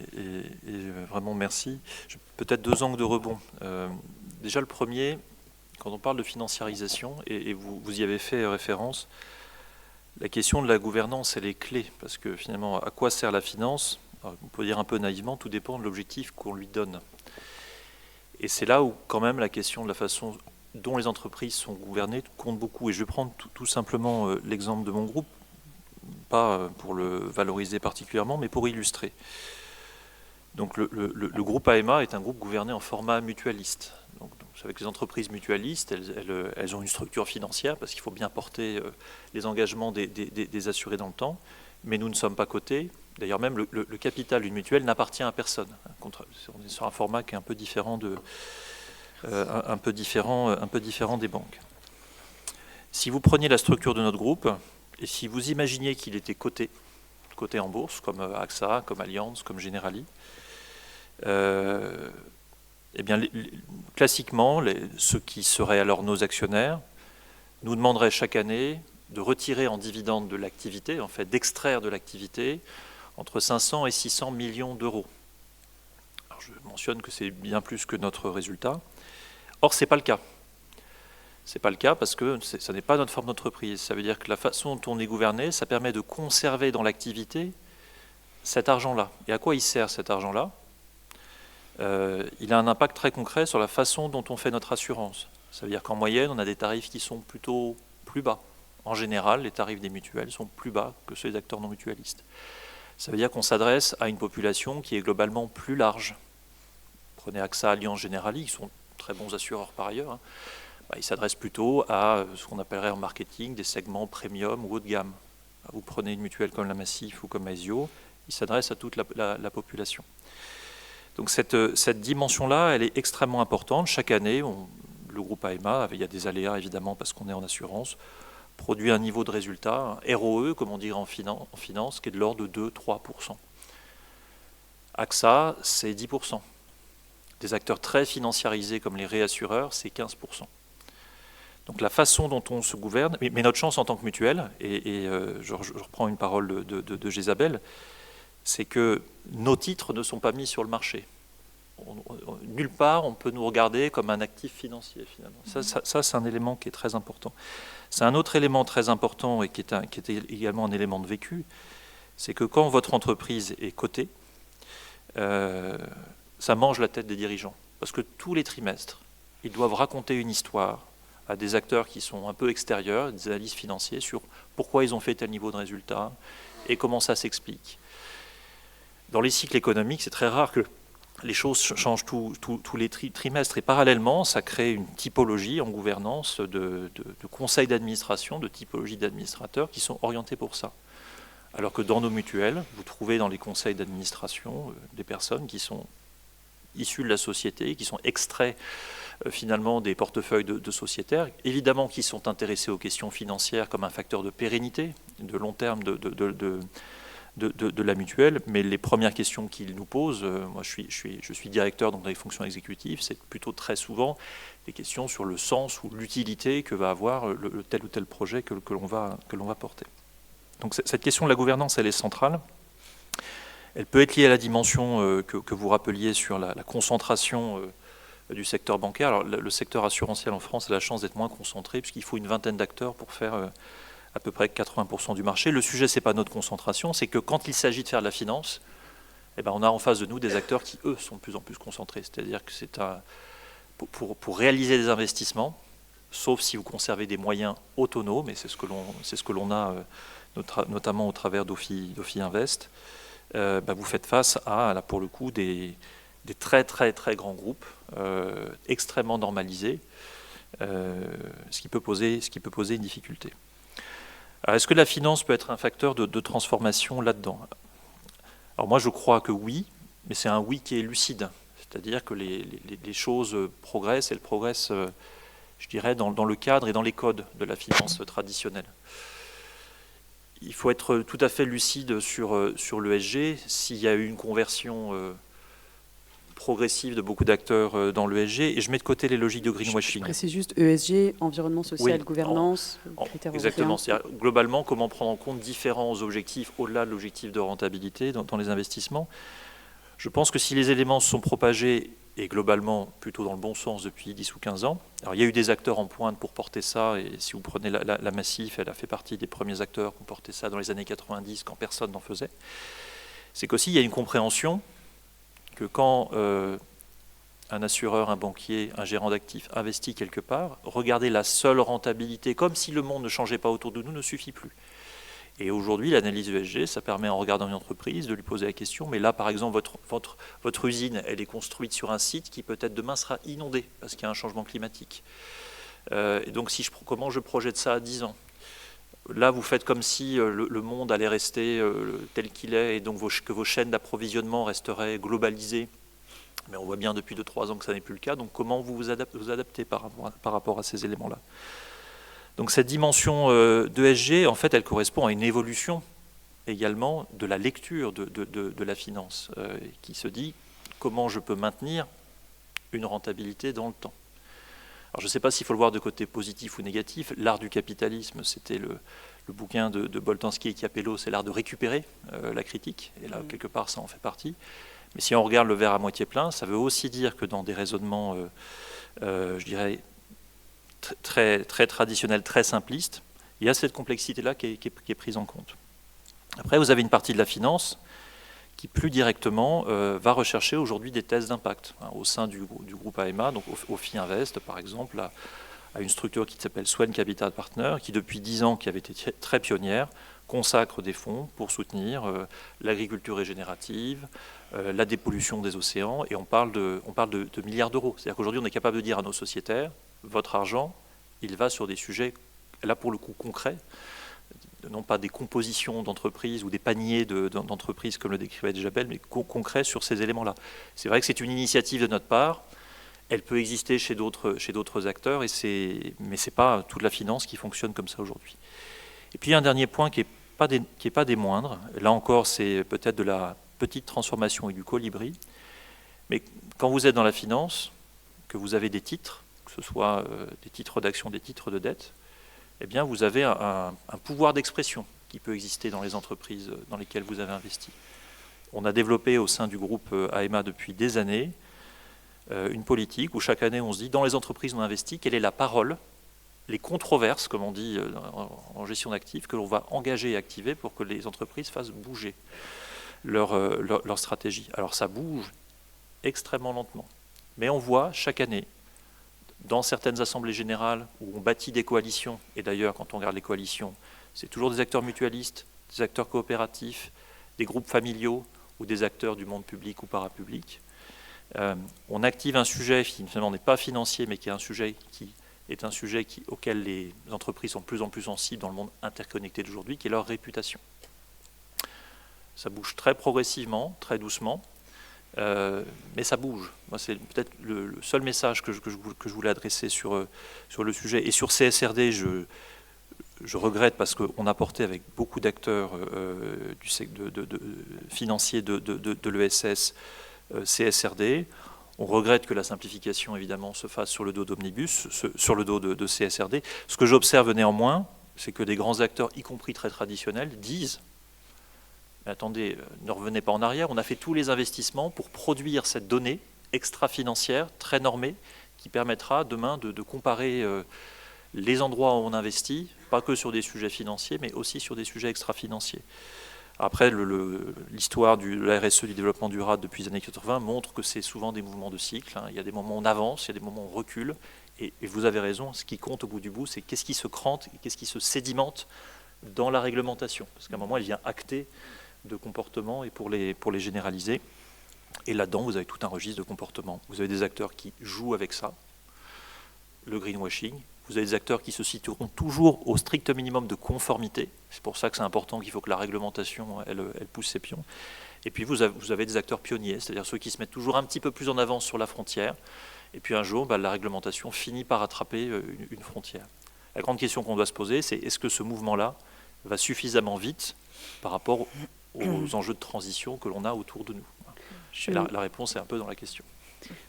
vraiment merci. Peut-être 2 angles de rebond. Déjà le premier, quand on parle de financiarisation, et vous y avez fait référence, la question de la gouvernance, elle est clé, parce que finalement, à quoi sert la finance? Alors, on peut dire un peu naïvement, tout dépend de l'objectif qu'on lui donne. Et c'est là où quand même la question de la façon dont les entreprises sont gouvernées compte beaucoup. Et je vais prendre tout simplement l'exemple de mon groupe, pas pour le valoriser particulièrement, mais pour illustrer. Donc le groupe AMA est un groupe gouverné en format mutualiste. Donc, vous savez que les entreprises mutualistes, elles ont une structure financière parce qu'il faut bien porter les engagements des assurés dans le temps, mais nous ne sommes pas cotés. D'ailleurs, même le capital d'une mutuelle n'appartient à personne. On est sur un format qui est un peu différent des banques. Si vous preniez la structure de notre groupe, et si vous imaginiez qu'il était coté en bourse, comme AXA, comme Allianz, comme Generali, eh bien, classiquement, ceux qui seraient alors nos actionnaires nous demanderaient chaque année de retirer en dividende de l'activité, en fait, d'extraire de l'activité entre 500 et 600 millions d'euros. je mentionne que c'est bien plus que notre résultat. Or, ce n'est pas le cas. Ce n'est pas le cas parce que ça n'est pas notre forme d'entreprise. Ça veut dire que la façon dont on est gouverné, ça permet de conserver dans l'activité cet argent-là. Et à quoi il sert cet argent-là? Il a un impact très concret sur la façon dont on fait notre assurance. Ça veut dire qu'en moyenne, on a des tarifs qui sont plutôt plus bas. En général, les tarifs des mutuelles sont plus bas que ceux des acteurs non mutualistes. Ça veut dire qu'on s'adresse à une population qui est globalement plus large. Prenez AXA, Allianz, Generali, qui sont très bons assureurs par ailleurs. Ils s'adressent plutôt à ce qu'on appellerait en marketing des segments premium ou haut de gamme. Vous prenez une mutuelle comme la Massif ou comme Aesio, ils s'adressent à toute la population. Donc cette dimension-là, elle est extrêmement importante. Chaque année, le groupe AEMA, il y a des aléas évidemment parce qu'on est en assurance, produit un niveau de résultat, un ROE, comme on dirait en finance, qui est de l'ordre de 2-3%. AXA, c'est 10%. Des acteurs très financiarisés comme les réassureurs, c'est 15%. Donc la façon dont on se gouverne, mais notre chance en tant que mutuelle, et je reprends une parole de Jésabel, c'est que nos titres ne sont pas mis sur le marché. Nulle part on peut nous regarder comme un actif financier finalement. Ça c'est un élément qui est très important. C'est un autre élément très important et qui est également un élément de vécu, c'est que quand votre entreprise est cotée, ça mange la tête des dirigeants. Parce que tous les trimestres, ils doivent raconter une histoire à des acteurs qui sont un peu extérieurs, des analystes financiers, sur pourquoi ils ont fait tel niveau de résultat et comment ça s'explique. Dans les cycles économiques, c'est très rare que les choses changent tous les trimestres. Et parallèlement, ça crée une typologie en gouvernance de conseils d'administration, de typologie d'administrateurs qui sont orientés pour ça. Alors que dans nos mutuelles, vous trouvez dans les conseils d'administration des personnes qui sont issues de la société, qui sont extraits finalement des portefeuilles de sociétaires, évidemment qui sont intéressés aux questions financières comme un facteur de pérennité, de long terme de la mutuelle, mais les premières questions qu'ils nous posent, moi je suis directeur dans les fonctions exécutives, c'est plutôt très souvent des questions sur le sens ou l'utilité que va avoir le tel ou tel projet que l'on va porter. Donc cette question de la gouvernance, elle est centrale. Elle peut être liée à la dimension que vous rappeliez sur la concentration du secteur bancaire. Alors le secteur assurantiel en France a la chance d'être moins concentré puisqu'il faut une vingtaine d'acteurs pour faire à peu près 80% du marché. Le sujet, ce n'est pas notre concentration, c'est que quand il s'agit de faire de la finance, eh ben, on a en face de nous des acteurs qui, eux, sont de plus en plus concentrés. C'est-à-dire que c'est pour réaliser des investissements, sauf si vous conservez des moyens autonomes, et c'est ce que l'on a notamment au travers d'Ophi Invest, vous faites face à, là, pour le coup, des très très très grands groupes, extrêmement normalisés, ce qui peut poser une difficulté. Alors, est-ce que la finance peut être un facteur de transformation là-dedans? Alors moi je crois que oui, mais c'est un oui qui est lucide. C'est-à-dire que les choses progressent, elles progressent, je dirais, dans le cadre et dans les codes de la finance traditionnelle. Il faut être tout à fait lucide sur l'ESG. S'il y a eu une conversion progressive de beaucoup d'acteurs dans l'ESG, et je mets de côté les logiques de greenwashing. Je précise juste ESG, environnement social, gouvernance, critères exactement. européens. Globalement, comment prendre en compte différents objectifs au-delà de l'objectif de rentabilité dans les investissements. Je pense que si les éléments se sont propagés, et globalement plutôt dans le bon sens depuis 10 ou 15 ans, alors il y a eu des acteurs en pointe pour porter ça, et si vous prenez la Massif, elle a fait partie des premiers acteurs qui ont porté ça dans les années 90 quand personne n'en faisait, c'est qu'aussi il y a une compréhension que quand un assureur, un banquier, un gérant d'actifs investit quelque part, regarder la seule rentabilité comme si le monde ne changeait pas autour de nous ne suffit plus. Et aujourd'hui, l'analyse ESG, ça permet en regardant une entreprise de lui poser la question, mais là par exemple votre usine, elle est construite sur un site qui peut-être demain sera inondé parce qu'il y a un changement climatique. Et donc comment je projette ça à 10 ans? Là, vous faites comme si le monde allait rester tel qu'il est et donc que vos chaînes d'approvisionnement resteraient globalisées. Mais on voit bien depuis 2-3 ans que ça n'est plus le cas. Donc comment vous adaptez par rapport à ces éléments-là? Donc cette dimension d'ESG, en fait, elle correspond à une évolution également de la lecture de la finance qui se dit comment je peux maintenir une rentabilité dans le temps. Alors je ne sais pas s'il faut le voir de côté positif ou négatif. L'art du capitalisme, c'était le bouquin de Boltanski et Capello, c'est l'art de récupérer la critique. Et là, quelque part, ça en fait partie. Mais si on regarde le verre à moitié plein, ça veut aussi dire que dans des raisonnements, je dirais, très traditionnels, très simplistes, il y a cette complexité-là qui est prise en compte. Après, vous avez une partie de la finance qui, plus directement, va rechercher aujourd'hui des tests d'impact au sein du groupe AEMA, donc au FI Invest, par exemple, à une structure qui s'appelle Swen Capital Partner, qui depuis 10 ans, qui avait été très pionnière, consacre des fonds pour soutenir l'agriculture régénérative, la dépollution des océans, et on parle de milliards d'euros. C'est-à-dire qu'aujourd'hui, on est capable de dire à nos sociétaires, votre argent, il va sur des sujets, là pour le coup, concrets, non pas des compositions d'entreprises ou des paniers d'entreprises comme le décrivait Jabel, mais concrets sur ces éléments-là. C'est vrai que c'est une initiative de notre part, elle peut exister chez d'autres acteurs, mais ce n'est pas toute la finance qui fonctionne comme ça aujourd'hui. Et puis un dernier point qui n'est pas des moindres, là encore c'est peut-être de la petite transformation et du colibri, mais quand vous êtes dans la finance, que vous avez des titres, que ce soit des titres d'action, des titres de dette, eh bien vous avez un pouvoir d'expression qui peut exister dans les entreprises dans lesquelles vous avez investi. On a développé au sein du groupe AEMA depuis des années une politique où chaque année on se dit dans les entreprises où on investit, quelle est la parole, les controverses, comme on dit en gestion d'actifs, que l'on va engager et activer pour que les entreprises fassent bouger leur stratégie. Alors ça bouge extrêmement lentement, mais on voit chaque année, dans certaines assemblées générales où on bâtit des coalitions, et d'ailleurs quand on regarde les coalitions, c'est toujours des acteurs mutualistes, des acteurs coopératifs, des groupes familiaux ou des acteurs du monde public ou parapublic. On active un sujet qui finalement n'est pas financier, mais qui est un sujet auquel les entreprises sont de plus en plus sensibles dans le monde interconnecté d'aujourd'hui, qui est leur réputation. Ça bouge très progressivement, très doucement, mais ça bouge. Moi, c'est peut-être le seul message que je voulais adresser sur le sujet. Et sur CSRD, je regrette parce qu'on a porté avec beaucoup d'acteurs financiers de l'ESS CSRD. On regrette que la simplification, évidemment, se fasse sur le dos d'Omnibus, sur le dos de CSRD. Ce que j'observe néanmoins, c'est que des grands acteurs, y compris très traditionnels, disent « Attendez, ne revenez pas en arrière, on a fait tous les investissements pour produire cette donnée extra-financière, très normée, qui permettra demain de comparer les endroits où on investit, pas que sur des sujets financiers, mais aussi sur des sujets extra-financiers. » Après, l'histoire de la RSE, du développement durable depuis les années 80 montre que c'est souvent des mouvements de cycle. Il y a des moments où on avance, il y a des moments où on recule. Et vous avez raison, ce qui compte au bout du bout, c'est qu'est-ce qui se crante, qu'est-ce qui se sédimente dans la réglementation. Parce qu'à un moment, elle vient acter de comportements et pour les généraliser. Et là-dedans, vous avez tout un registre de comportements. Vous avez des acteurs qui jouent avec ça, le greenwashing. Vous avez des acteurs qui se situeront toujours au strict minimum de conformité. C'est pour ça que c'est important qu'il faut que la réglementation, elle pousse ses pions. Et puis vous avez des acteurs pionniers, c'est-à-dire ceux qui se mettent toujours un petit peu plus en avance sur la frontière. Et puis un jour, la réglementation finit par attraper une frontière. La grande question qu'on doit se poser, c'est est-ce que ce mouvement-là va suffisamment vite par rapport aux enjeux de transition que l'on a autour de nous? Et la réponse est un peu dans la question.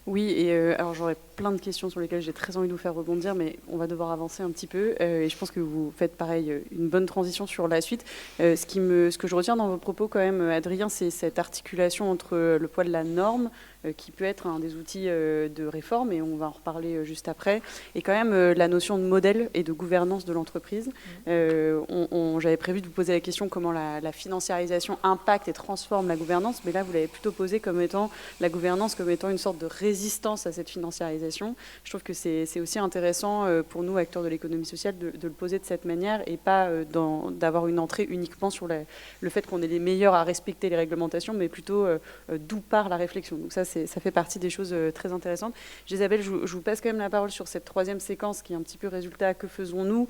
Oui, et alors j'aurais plein de questions sur lesquelles j'ai très envie de vous faire rebondir, mais on va devoir avancer un petit peu. Et je pense que vous faites pareil, une bonne transition sur la suite. Ce que je retiens dans vos propos quand même, Adrien, c'est cette articulation entre le poids de la norme, qui peut être un des outils de réforme, et on va en reparler juste après, et quand même la notion de modèle et de gouvernance de l'entreprise. J'avais prévu de vous poser la question comment la financiarisation impacte et transforme la gouvernance, mais là vous l'avez plutôt posé comme étant la gouvernance comme étant une sorte de résistance à cette financiarisation. Je trouve que c'est aussi intéressant pour nous, acteurs de l'économie sociale, de le poser de cette manière et pas d'avoir une entrée uniquement sur le fait qu'on est les meilleurs à respecter les réglementations, mais plutôt d'où part la réflexion. Donc ça fait partie des choses très intéressantes. Isabelle, je vous passe quand même la parole sur cette troisième séquence qui est un petit peu résultat. Que faisons-nous?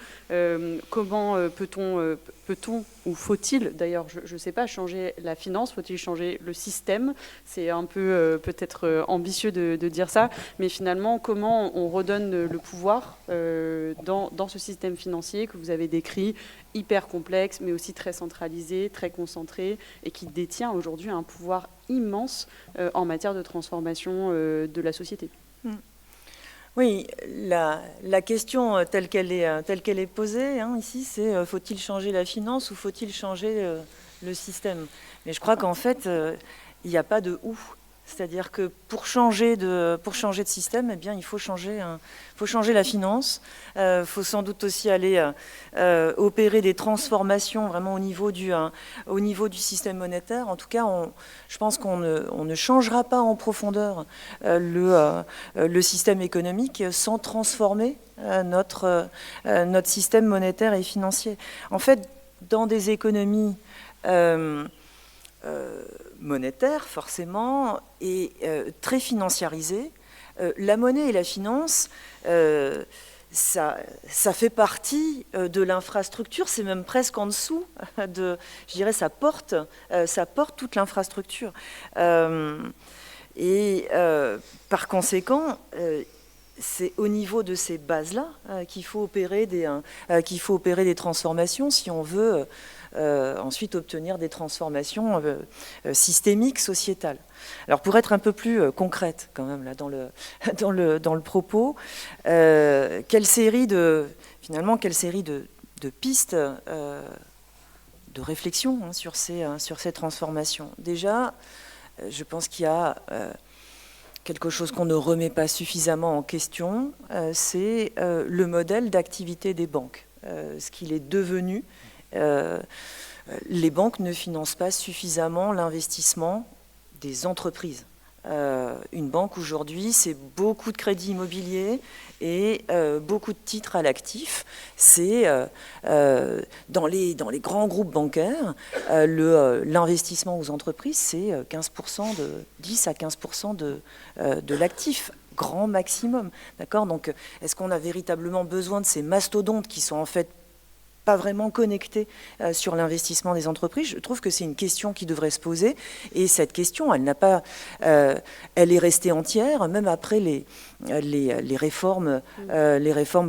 Comment peut-on ou faut-il, d'ailleurs, je ne sais pas, changer la finance? Faut-il changer le système? C'est un peu peut-être ambitieux de dire ça, mais finalement, comment on redonne le pouvoir dans ce système financier que vous avez décrit, hyper complexe, mais aussi très centralisé, très concentré, et qui détient aujourd'hui un pouvoir immense en matière de transformation de la société. Oui, la question telle qu'elle est posée ici, c'est faut-il changer la finance ou faut-il changer le système? Mais je crois qu'en fait, il n'y a pas de « ou ». C'est-à-dire que pour changer de système, eh bien, il faut changer la finance. Il faut sans doute aussi aller opérer des transformations vraiment au niveau du système monétaire. En tout cas, je pense qu'on ne changera pas en profondeur le système économique sans transformer notre système monétaire et financier. En fait, dans des économies monétaire forcément et très financiarisée. La monnaie et la finance, ça fait partie de l'infrastructure, c'est même presque en dessous je dirais, ça porte toute l'infrastructure. Par conséquent, c'est au niveau de ces bases-là qu'il faut opérer des transformations si on veut ensuite obtenir des transformations systémiques, sociétales. Alors pour être un peu plus concrète quand même là, dans le propos, quelle série de pistes de réflexion sur ces transformations. Déjà, je pense qu'il y a quelque chose qu'on ne remet pas suffisamment en question, c'est le modèle d'activité des banques, ce qu'il est devenu. Les banques ne financent pas suffisamment l'investissement des entreprises. Une banque aujourd'hui, c'est beaucoup de crédits immobiliers et beaucoup de titres à l'actif. C'est dans les grands groupes bancaires, l'investissement aux entreprises, c'est 10 à 15% de l'actif, grand maximum. D'accord ? Donc, est-ce qu'on a véritablement besoin de ces mastodontes qui sont en fait pas vraiment connectés sur l'investissement des entreprises? Je trouve que c'est une question qui devrait se poser, et cette question, elle est restée entière même après les réformes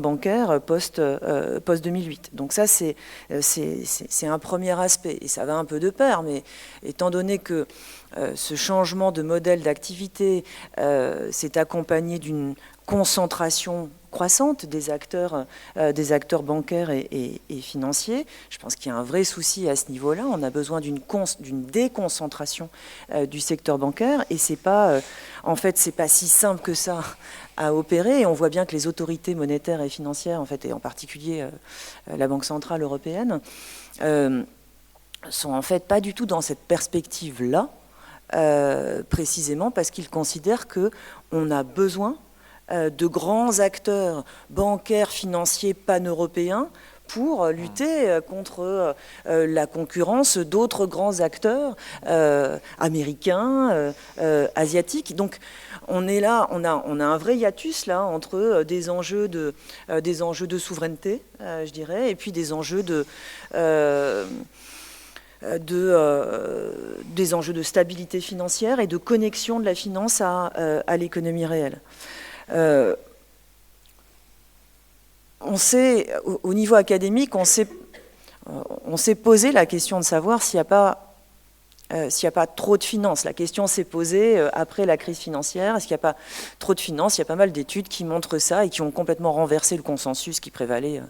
bancaires post 2008. Donc ça, c'est un premier aspect, et ça va un peu de pair, mais étant donné que ce changement de modèle d'activité s'est accompagné d'une concentration croissante des acteurs bancaires et financiers. Je pense qu'il y a un vrai souci à ce niveau-là. On a besoin d'une déconcentration du secteur bancaire, et c'est pas si simple que ça à opérer. Et on voit bien que les autorités monétaires et financières, en fait, et en particulier la Banque centrale européenne, sont en fait pas du tout dans cette perspective-là, précisément parce qu'ils considèrent qu'on a besoin de grands acteurs bancaires, financiers, pan-européens pour lutter contre la concurrence d'autres grands acteurs américains, asiatiques. Donc on est là, on a un vrai hiatus là entre des enjeux de souveraineté, je dirais, et puis des enjeux des enjeux de stabilité financière et de connexion de la finance à l'économie réelle. On sait, au niveau académique, on s'est posé la question de savoir s'il n'y a pas trop de finances. La question s'est posée après la crise financière. Est-ce qu'il n'y a pas trop de finances? Il y a pas mal d'études qui montrent ça et qui ont complètement renversé le consensus qui prévalait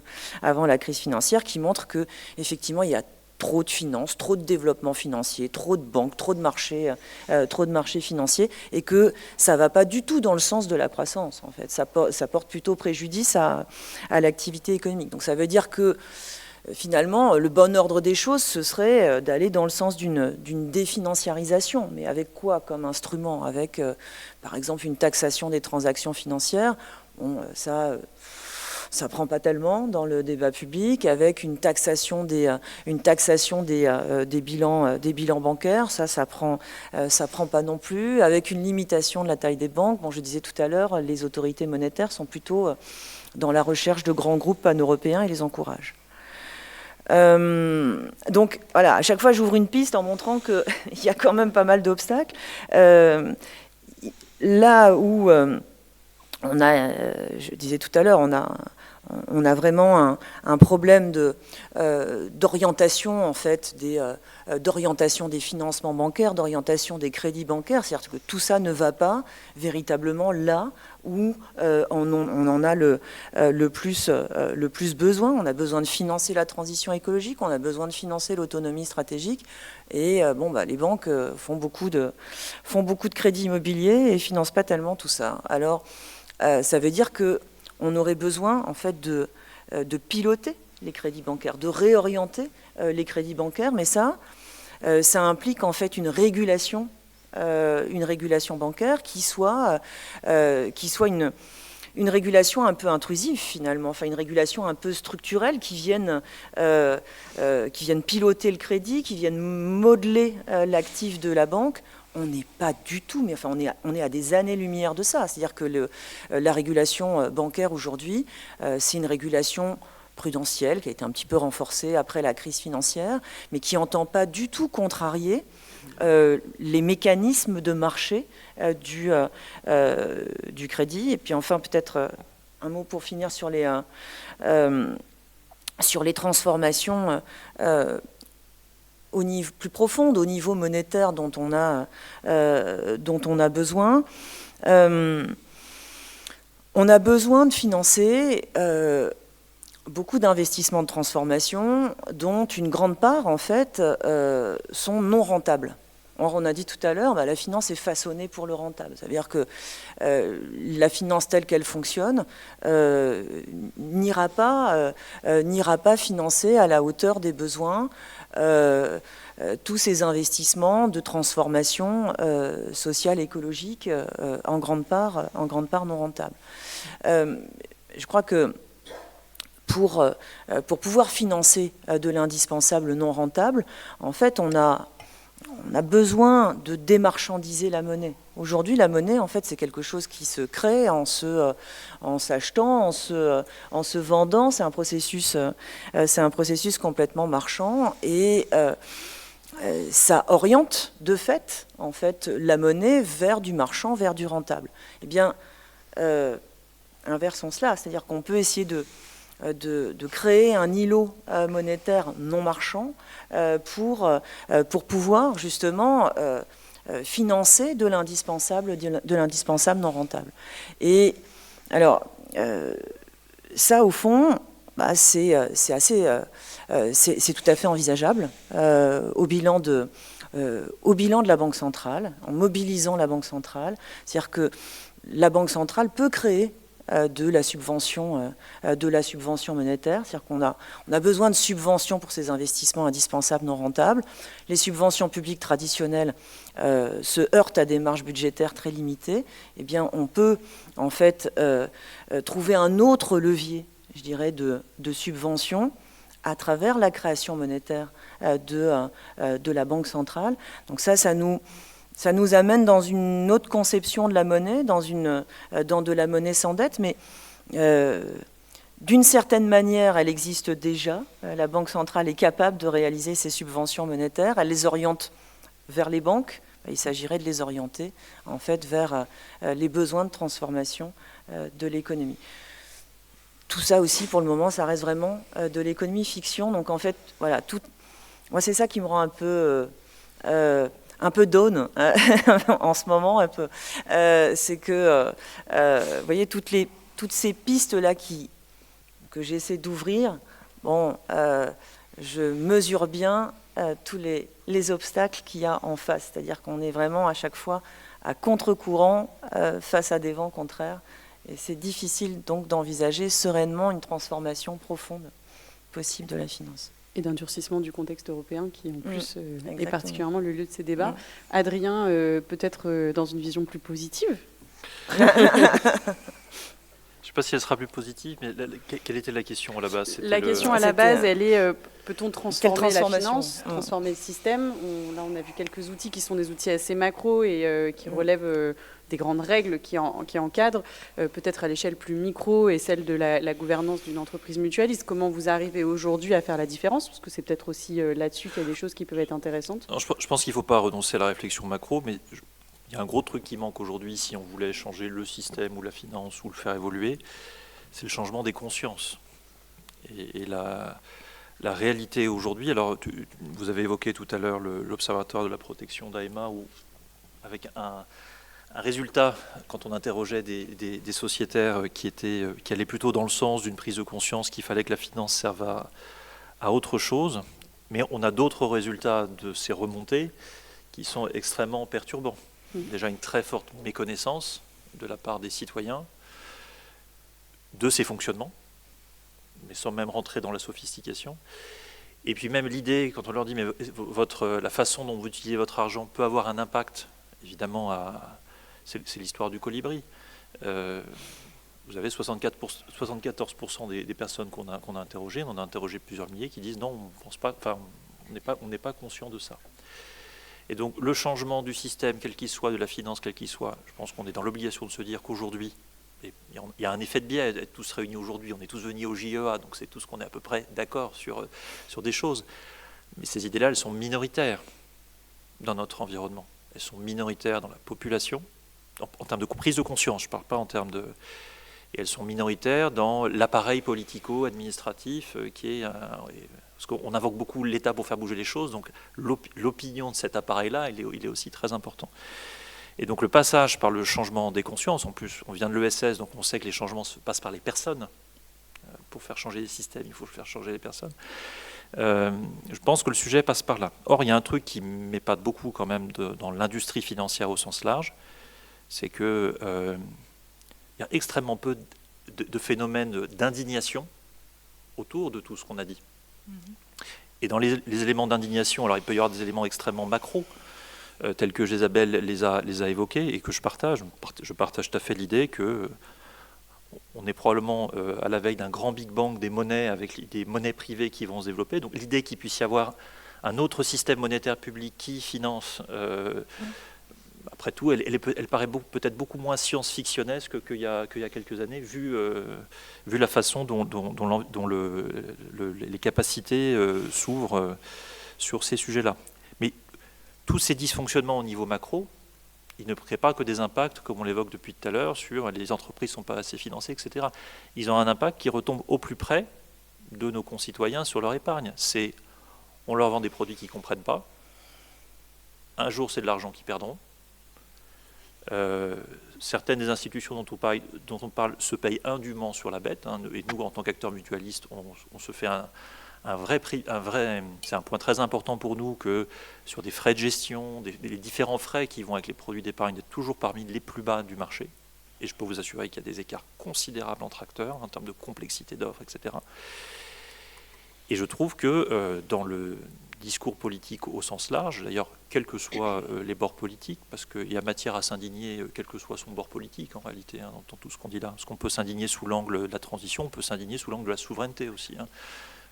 avant la crise financière, qui montrent qu'effectivement, il y a trop de finances, trop de développement financier, trop de banques, trop de marchés financiers, et que ça ne va pas du tout dans le sens de la croissance. En fait, ça porte plutôt préjudice à l'activité économique. Donc ça veut dire que finalement, le bon ordre des choses, ce serait d'aller dans le sens d'une définanciarisation. Mais avec quoi comme instrument? Avec, par exemple, une taxation des transactions financières. Bon, ça prend pas tellement dans le débat public. Avec une taxation des bilans bancaires, ça prend pas non plus. Avec une limitation de la taille des banques. Bon, je disais tout à l'heure, les autorités monétaires sont plutôt dans la recherche de grands groupes pan-européens et les encouragent. Donc voilà, à chaque fois j'ouvre une piste en montrant qu'il y a quand même pas mal d'obstacles. Là où on a, je disais tout à l'heure, on on a vraiment un problème d'orientation, en fait, d'orientation des financements bancaires, d'orientation des crédits bancaires. C'est-à-dire que tout ça ne va pas véritablement là où on en a le plus besoin. On a besoin de financer la transition écologique, on a besoin de financer l'autonomie stratégique. Et les banques font beaucoup de crédits immobiliers et ne financent pas tellement tout ça. Alors, ça veut dire qu'on aurait besoin, en fait, de piloter les crédits bancaires, de réorienter les crédits bancaires, mais ça implique, en fait, une régulation bancaire qui soit une régulation un peu intrusive, finalement, enfin une régulation un peu structurelle qui vienne piloter le crédit, qui vienne modeler l'actif de la banque. On n'est pas du tout, mais enfin on est à des années-lumière de ça. C'est-à-dire que la régulation bancaire aujourd'hui, c'est une régulation prudentielle qui a été un petit peu renforcée après la crise financière, mais qui n'entend pas du tout contrarier les mécanismes de marché du crédit. Et puis enfin, peut-être un mot pour finir sur les transformations au niveau plus profondes, au niveau monétaire dont on a besoin. On a besoin de financer beaucoup d'investissements de transformation dont une grande part, en fait, sont non rentables. Or, on a dit tout à l'heure, la finance est façonnée pour le rentable. Ça veut dire que la finance telle qu'elle fonctionne n'ira pas financer à la hauteur des besoins tous ces investissements de transformation sociale, écologique, en grande part non rentables. Je crois que pour pouvoir financer de l'indispensable non rentable, en fait, on a besoin de démarchandiser la monnaie. Aujourd'hui, la monnaie, en fait, c'est quelque chose qui se crée en s'achetant, en se vendant. C'est un processus complètement marchand et ça oriente de fait, en fait, la monnaie vers du marchand, vers du rentable. Eh bien, inversons cela, c'est-à-dire qu'on peut essayer de créer un îlot monétaire non marchand pour pouvoir justement financer de l'indispensable non rentable. Et alors, ça au fond, c'est tout à fait envisageable au bilan de la Banque centrale, en mobilisant la Banque centrale. C'est-à-dire que la Banque centrale peut créer de la subvention monétaire, c'est-à-dire qu'on a besoin de subventions pour ces investissements indispensables non rentables. Les subventions publiques traditionnelles se heurtent à des marges budgétaires très limitées. Eh bien, on peut en fait trouver un autre levier, je dirais, de subvention à travers la création monétaire de la Banque centrale. Donc ça nous amène dans une autre conception de la monnaie, dans de la monnaie sans dette, mais d'une certaine manière, elle existe déjà. La Banque centrale est capable de réaliser ces subventions monétaires. Elle les oriente vers les banques. Il s'agirait de les orienter, en fait, vers les besoins de transformation de l'économie. Tout ça aussi, pour le moment, ça reste vraiment de l'économie fiction. Donc, en fait, voilà, moi, c'est ça qui me rend un peu down en ce moment, un peu. C'est que, vous voyez, toutes ces pistes-là que j'essaie d'ouvrir, je mesure bien tous les obstacles qu'il y a en face. C'est-à-dire qu'on est vraiment à chaque fois à contre-courant face à des vents contraires. Et c'est difficile donc d'envisager sereinement une transformation profonde possible de la finance. Et d'un durcissement du contexte européen qui, en plus, est particulièrement le lieu de ces débats. Adrien, peut-être dans une vision plus positive. Je ne sais pas si elle sera plus positive, mais quelle était la question à la base? La question à la base, elle est peut-on transformer la finance, transformer le système? Là, on a vu quelques outils qui sont des outils assez macro et qui relèvent des grandes règles qui encadrent, peut-être à l'échelle plus micro et celle de la gouvernance d'une entreprise mutualiste. Comment vous arrivez aujourd'hui à faire la différence? Parce que c'est peut-être aussi là-dessus qu'il y a des choses qui peuvent être intéressantes. Non, je pense qu'il ne faut pas renoncer à la réflexion macro, mais il y a un gros truc qui manque aujourd'hui si on voulait changer le système ou la finance ou le faire évoluer, c'est le changement des consciences. Et la réalité aujourd'hui, alors vous avez évoqué tout à l'heure l'Observatoire de la protection d'AEMA, où avec un résultat, quand on interrogeait des sociétaires qui allaient plutôt dans le sens d'une prise de conscience qu'il fallait que la finance serve à autre chose, mais on a d'autres résultats de ces remontées qui sont extrêmement perturbants. Déjà une très forte méconnaissance de la part des citoyens de ces fonctionnements, mais sans même rentrer dans la sophistication. Et puis même l'idée, quand on leur dit mais la façon dont vous utilisez votre argent peut avoir un impact, évidemment, c'est l'histoire du colibri. Vous avez 74% des personnes qu'on a interrogées, on en a interrogé plusieurs milliers, qui disent non, on pense pas, enfin, on n'est pas conscient de ça. Et donc le changement du système, quel qu'il soit, de la finance, quel qu'il soit, je pense qu'on est dans l'obligation de se dire qu'aujourd'hui, il y a un effet de biais d'être tous réunis aujourd'hui, on est tous venus au JEA, donc c'est tous qu'on est à peu près d'accord sur des choses. Mais ces idées-là, elles sont minoritaires dans notre environnement. Elles sont minoritaires dans la population, en termes de prise de conscience, je ne parle pas en termes de... Et elles sont minoritaires dans l'appareil politico-administratif qui est... Parce qu'on invoque beaucoup l'État pour faire bouger les choses, donc l'opinion de cet appareil-là, il est aussi très important. Et donc le passage par le changement des consciences, en plus on vient de l'ESS, donc on sait que les changements se passent par les personnes. Pour faire changer les systèmes, il faut faire changer les personnes. Je pense que le sujet passe par là. Or, il y a un truc qui m'épate beaucoup quand même dans l'industrie financière au sens large, c'est que il y a extrêmement peu de phénomènes d'indignation autour de tout ce qu'on a dit. Et dans les éléments d'indignation, alors il peut y avoir des éléments extrêmement macro, tels que Isabelle les a évoqués et que je partage. Je partage tout à fait l'idée que on est probablement à la veille d'un grand Big Bang des monnaies, avec des monnaies privées qui vont se développer. Donc l'idée qu'il puisse y avoir un autre système monétaire public qui finance... après tout, elle paraît peut-être beaucoup moins science-fictionnesque qu'il y a quelques années, vu la façon dont les capacités s'ouvrent sur ces sujets-là. Mais tous ces dysfonctionnements au niveau macro, ils ne créent pas que des impacts, comme on l'évoque depuis tout à l'heure, sur les entreprises ne sont pas assez financées, etc. Ils ont un impact qui retombe au plus près de nos concitoyens sur leur épargne. On leur vend des produits qu'ils ne comprennent pas. Un jour, c'est de l'argent qu'ils perdront. Certaines des institutions dont on parle se payent indûment sur la bête, hein, et nous, en tant qu'acteurs mutualistes, on se fait c'est un point très important pour nous que sur des frais de gestion, les différents frais qui vont avec les produits d'épargne, d'être toujours parmi les plus bas du marché. Et je peux vous assurer qu'il y a des écarts considérables entre acteurs en termes de complexité d'offres, etc. Et je trouve que dans le discours politique au sens large, d'ailleurs, quels que soient les bords politiques, parce qu'il y a matière à s'indigner, quel que soit son bord politique en réalité, hein, dans tout ce qu'on dit là. Parce qu'on peut s'indigner sous l'angle de la transition, on peut s'indigner sous l'angle de la souveraineté aussi, hein,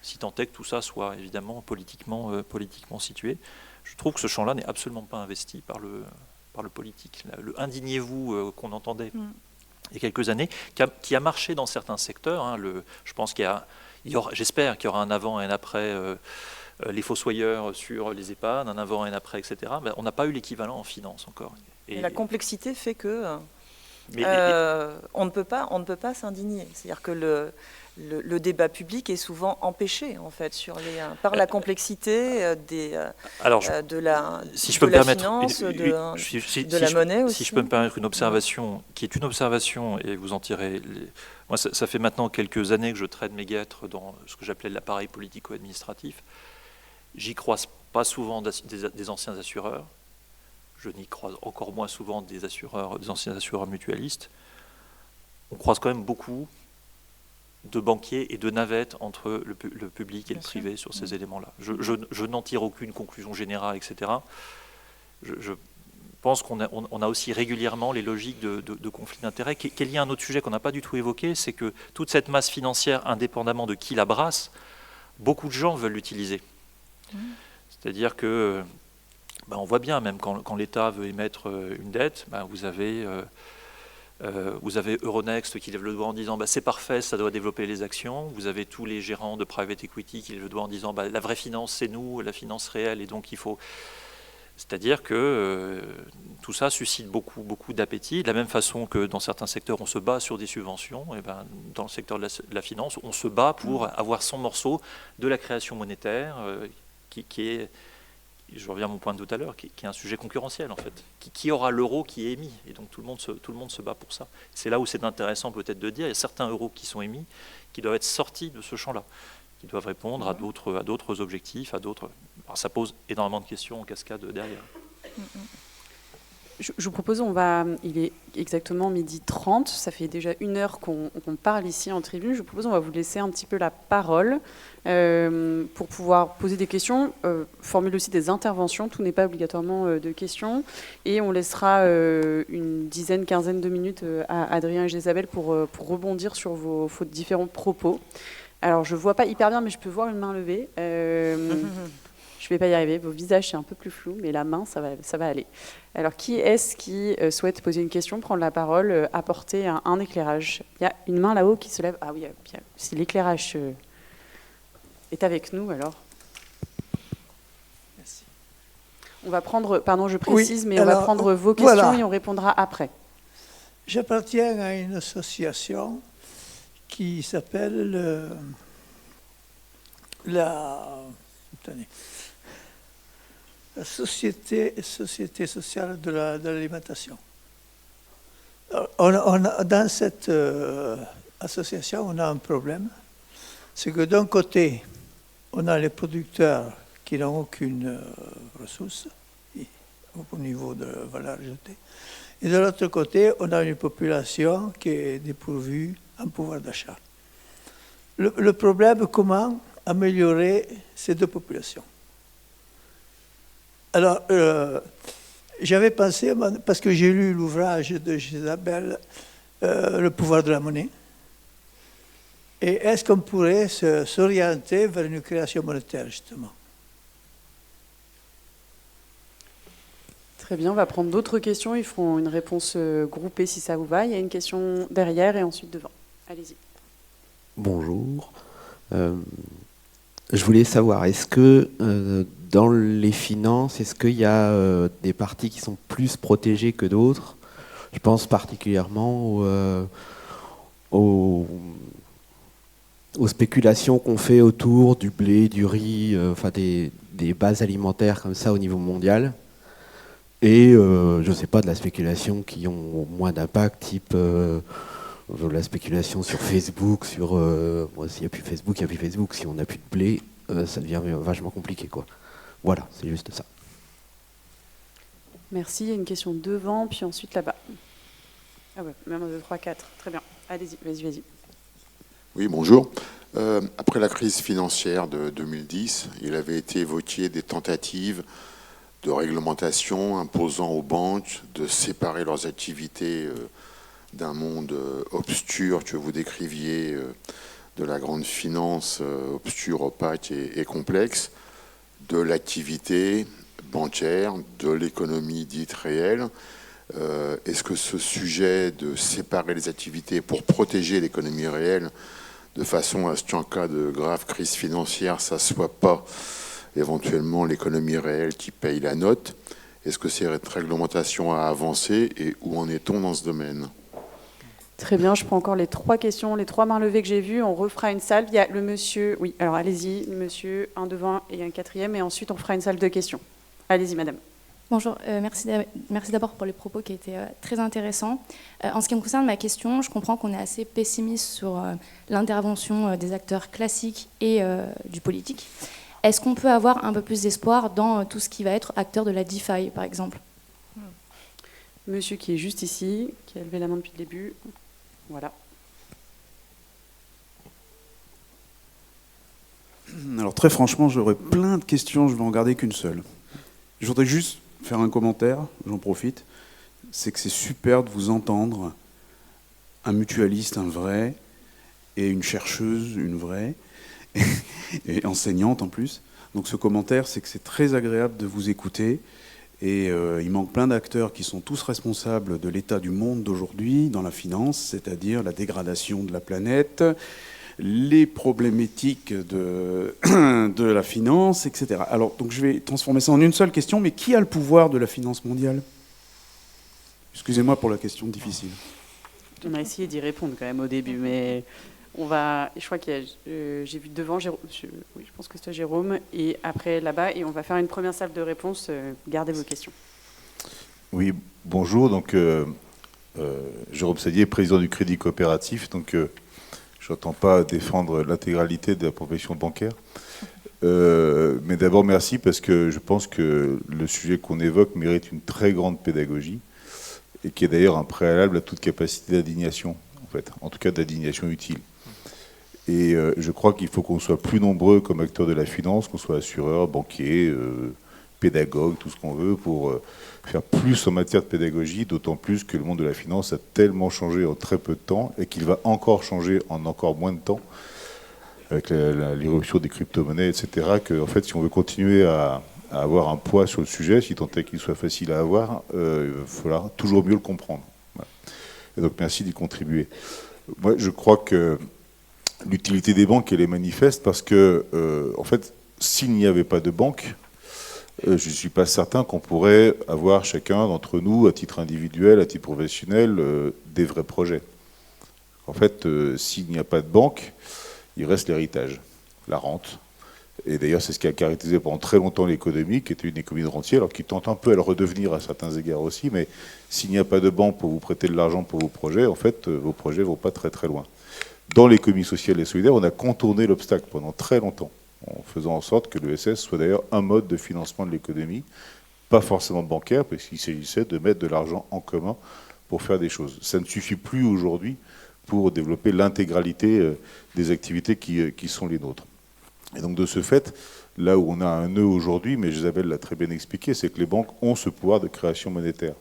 si tant est que tout ça soit évidemment politiquement situé. Je trouve que ce champ-là n'est absolument pas investi par le politique. Le indignez-vous qu'on entendait il y a quelques années, qui a marché dans certains secteurs, hein, je pense j'espère qu'il y aura un avant et un après les fossoyeurs sur les EHPAD, un avant et un après, etc. Ben, on n'a pas eu l'équivalent en finance encore. Et la complexité fait que on ne peut pas s'indigner. C'est-à-dire que le débat public est souvent empêché en fait par la complexité de la finance, de la monnaie aussi. Si je peux me permettre une observation qui est une observation, et vous en tirez... Moi, ça fait maintenant quelques années que je traîne mes guêtres dans ce que j'appelais l'appareil politico-administratif. J'y croise pas souvent des anciens assureurs. Je n'y croise encore moins souvent des anciens assureurs mutualistes. On croise quand même beaucoup de banquiers et de navettes entre le public et le privé sur ces éléments-là. Je n'en tire aucune conclusion générale, etc. Je pense qu'on a aussi régulièrement les logiques de conflit d'intérêts, qui est lié à un autre sujet qu'on n'a pas du tout évoqué, c'est que toute cette masse financière, indépendamment de qui la brasse, beaucoup de gens veulent l'utiliser. C'est-à-dire que, on voit bien, même quand l'État veut émettre une dette, vous avez Euronext qui lève le doigt en disant c'est parfait, ça doit développer les actions. Vous avez tous les gérants de private equity qui lèvent le doigt en disant la vraie finance c'est nous, la finance réelle, et donc il faut... C'est-à-dire que tout ça suscite beaucoup d'appétit. De la même façon que dans certains secteurs, on se bat sur des subventions, et ben, dans le secteur de la finance, on se bat pour avoir son morceau de la création monétaire, qui est, je reviens à mon point de tout à l'heure, qui est un sujet concurrentiel en fait. Qui aura l'euro qui est émis? Et donc tout le monde se bat pour ça. C'est là où c'est intéressant peut-être de dire, il y a certains euros qui sont émis, qui doivent être sortis de ce champ-là, qui doivent répondre à d'autres objectifs, à d'autres. Alors ça pose énormément de questions en cascade derrière. Je vous propose, il est exactement 12h30, ça fait déjà 1 heure qu'on parle ici en tribune. Je vous propose, on va vous laisser un petit peu la parole pour pouvoir poser des questions, formuler aussi des interventions. Tout n'est pas obligatoirement de questions. Et on laissera une dizaine, quinzaine de minutes à Adrien et Isabelle pour rebondir sur vos différents propos. Alors, je ne vois pas hyper bien, mais je peux voir une main levée. Je ne vais pas y arriver. Vos visages, c'est un peu plus flou, mais la main, ça va aller. Alors, qui est-ce qui souhaite poser une question, prendre la parole, apporter un éclairage? Il y a une main là-haut qui se lève. Ah oui, si l'éclairage est avec nous, alors. Merci. On va prendre, pardon, je précise, Oui, mais alors, on va prendre vos questions voilà. et on répondra après. J'appartiens à une association qui s'appelle la Société sociale de l'alimentation. Dans cette association, on a un problème. C'est que d'un côté, on a les producteurs qui n'ont aucune ressource au niveau de la valeur ajoutée. Et de l'autre côté, on a une population qui est dépourvue en pouvoir d'achat. Le problème, comment améliorer ces deux populations? Alors, j'avais pensé, parce que j'ai lu l'ouvrage de Isabelle, Le pouvoir de la monnaie, et est-ce qu'on pourrait s'orienter vers une création monétaire, justement? Très bien, on va prendre d'autres questions. Ils feront une réponse groupée si ça vous va. Il y a une question derrière et ensuite devant. Allez-y. Bonjour. Je voulais savoir, est-ce que dans les finances, est-ce qu'il y a des parties qui sont plus protégées que d'autres? Je pense particulièrement aux spéculations qu'on fait autour du blé, du riz, enfin des bases alimentaires comme ça au niveau mondial. Et je ne sais pas, de la spéculation qui ont moins d'impact, type la spéculation sur Facebook, bon, s'il n'y a plus Facebook, il n'y a plus Facebook. Si on n'a plus de blé, ça devient vachement compliqué, quoi. Voilà, c'est juste ça. Merci. Il y a une question devant, puis ensuite là-bas. Ah ouais, même 1, 2, 3, 4. Très bien. Allez-y, vas-y. Oui, bonjour. Après la crise financière de 2010, il avait été évoqué des tentatives de réglementation imposant aux banques de séparer leurs activités d'un monde obscur que vous décriviez, de la grande finance obscure, opaque et complexe, de l'activité bancaire, de l'économie dite réelle. Est-ce que ce sujet de séparer les activités pour protéger l'économie réelle, de façon à ce qu'en cas de grave crise financière, ça ne soit pas éventuellement l'économie réelle qui paye la note, est-ce que cette réglementation a avancé et où en est-on dans ce domaine? Très bien, je prends encore les 3 questions, les 3 mains levées que j'ai vues. On refera une salle. Il y a le monsieur, oui, alors allez-y, monsieur, un devant et un quatrième, et ensuite on fera une salle de questions. Allez-y, madame. Bonjour, merci d'abord pour les propos qui étaient très intéressants. En ce qui me concerne ma question, je comprends qu'on est assez pessimiste sur l'intervention des acteurs classiques et du politique. Est-ce qu'on peut avoir un peu plus d'espoir dans tout ce qui va être acteur de la DeFi, par exemple? Monsieur qui est juste ici, qui a levé la main depuis le début. Voilà. Alors très franchement, j'aurais plein de questions, je vais en garder qu'une seule. Je voudrais juste faire un commentaire, j'en profite. C'est que c'est super de vous entendre, un mutualiste, un vrai, et une chercheuse, une vraie, et enseignante en plus. Donc ce commentaire, c'est que c'est très agréable de vous écouter. Et il manque plein d'acteurs qui sont tous responsables de l'état du monde d'aujourd'hui dans la finance, c'est-à-dire la dégradation de la planète, les problématiques de la finance, etc. Alors, donc je vais transformer ça en une seule question, mais qui a le pouvoir de la finance mondiale? Excusez-moi pour la question difficile. On a essayé d'y répondre quand même au début, mais on va. Je crois qu'il y a. J'ai vu devant. Oui, je pense que c'est toi, Jérôme, et après là-bas, et on va faire une première salle de réponse. Gardez vos questions. Oui, bonjour. Donc, Jérôme Sadier, président du Crédit Coopératif. Donc, je n'entends pas défendre l'intégralité de la profession bancaire. Mais d'abord, merci parce que je pense que le sujet qu'on évoque mérite une très grande pédagogie et qui est d'ailleurs un préalable à toute capacité d'indignation, en fait, en tout cas d'indignation utile. Et je crois qu'il faut qu'on soit plus nombreux comme acteurs de la finance, qu'on soit assureurs, banquiers, pédagogues, tout ce qu'on veut, pour faire plus en matière de pédagogie, d'autant plus que le monde de la finance a tellement changé en très peu de temps et qu'il va encore changer en encore moins de temps avec l'irruption des crypto-monnaies, etc., qu'en fait, si on veut continuer à avoir un poids sur le sujet, si tant est qu'il soit facile à avoir, il faudra toujours mieux le comprendre. Voilà. Et donc, merci d'y contribuer. Moi, je crois que l'utilité des banques, elle est manifeste parce que, en fait, s'il n'y avait pas de banque, je ne suis pas certain qu'on pourrait avoir chacun d'entre nous, à titre individuel, à titre professionnel, des vrais projets. En fait, s'il n'y a pas de banque, il reste l'héritage, la rente. Et d'ailleurs, c'est ce qui a caractérisé pendant très longtemps l'économie, qui était une économie de rentier, alors qui tente un peu à le redevenir à certains égards aussi. Mais s'il n'y a pas de banque pour vous prêter de l'argent pour vos projets, en fait, vos projets ne vont pas très très loin. Dans l'économie sociale et solidaire, on a contourné l'obstacle pendant très longtemps, en faisant en sorte que l'ESS soit d'ailleurs un mode de financement de l'économie, pas forcément bancaire, parce qu'il s'agissait de mettre de l'argent en commun pour faire des choses. Ça ne suffit plus aujourd'hui pour développer l'intégralité des activités qui sont les nôtres. Et donc de ce fait, là où on a un nœud aujourd'hui, mais Isabelle l'a très bien expliqué, c'est que les banques ont ce pouvoir de création monétaire.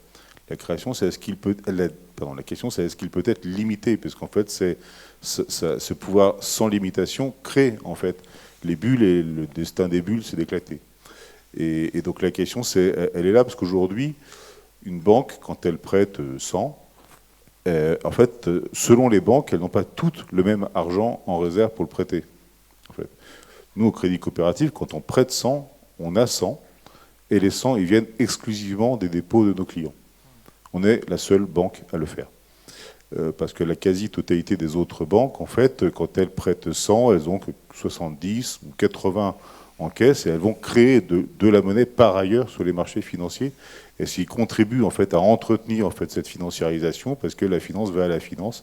La création, c'est la question, c'est est-ce qu'il peut être limité, puisqu'en fait, ce pouvoir sans limitation crée en fait les bulles et le destin des bulles s'est éclaté. Et donc la question, elle est là parce qu'aujourd'hui, une banque, quand elle prête 100, en fait, selon les banques, elles n'ont pas toutes le même argent en réserve pour le prêter. En fait. Nous, au Crédit Coopératif, quand on prête 100, on a 100, et les 100, ils viennent exclusivement des dépôts de nos clients. On est la seule banque à le faire. Parce que la quasi-totalité des autres banques, en fait, quand elles prêtent 100, elles ont que 70 ou 80 en caisse, et elles vont créer de la monnaie par ailleurs sur les marchés financiers, et ce qui contribue en fait à entretenir en fait cette financiarisation, parce que la finance va à la finance,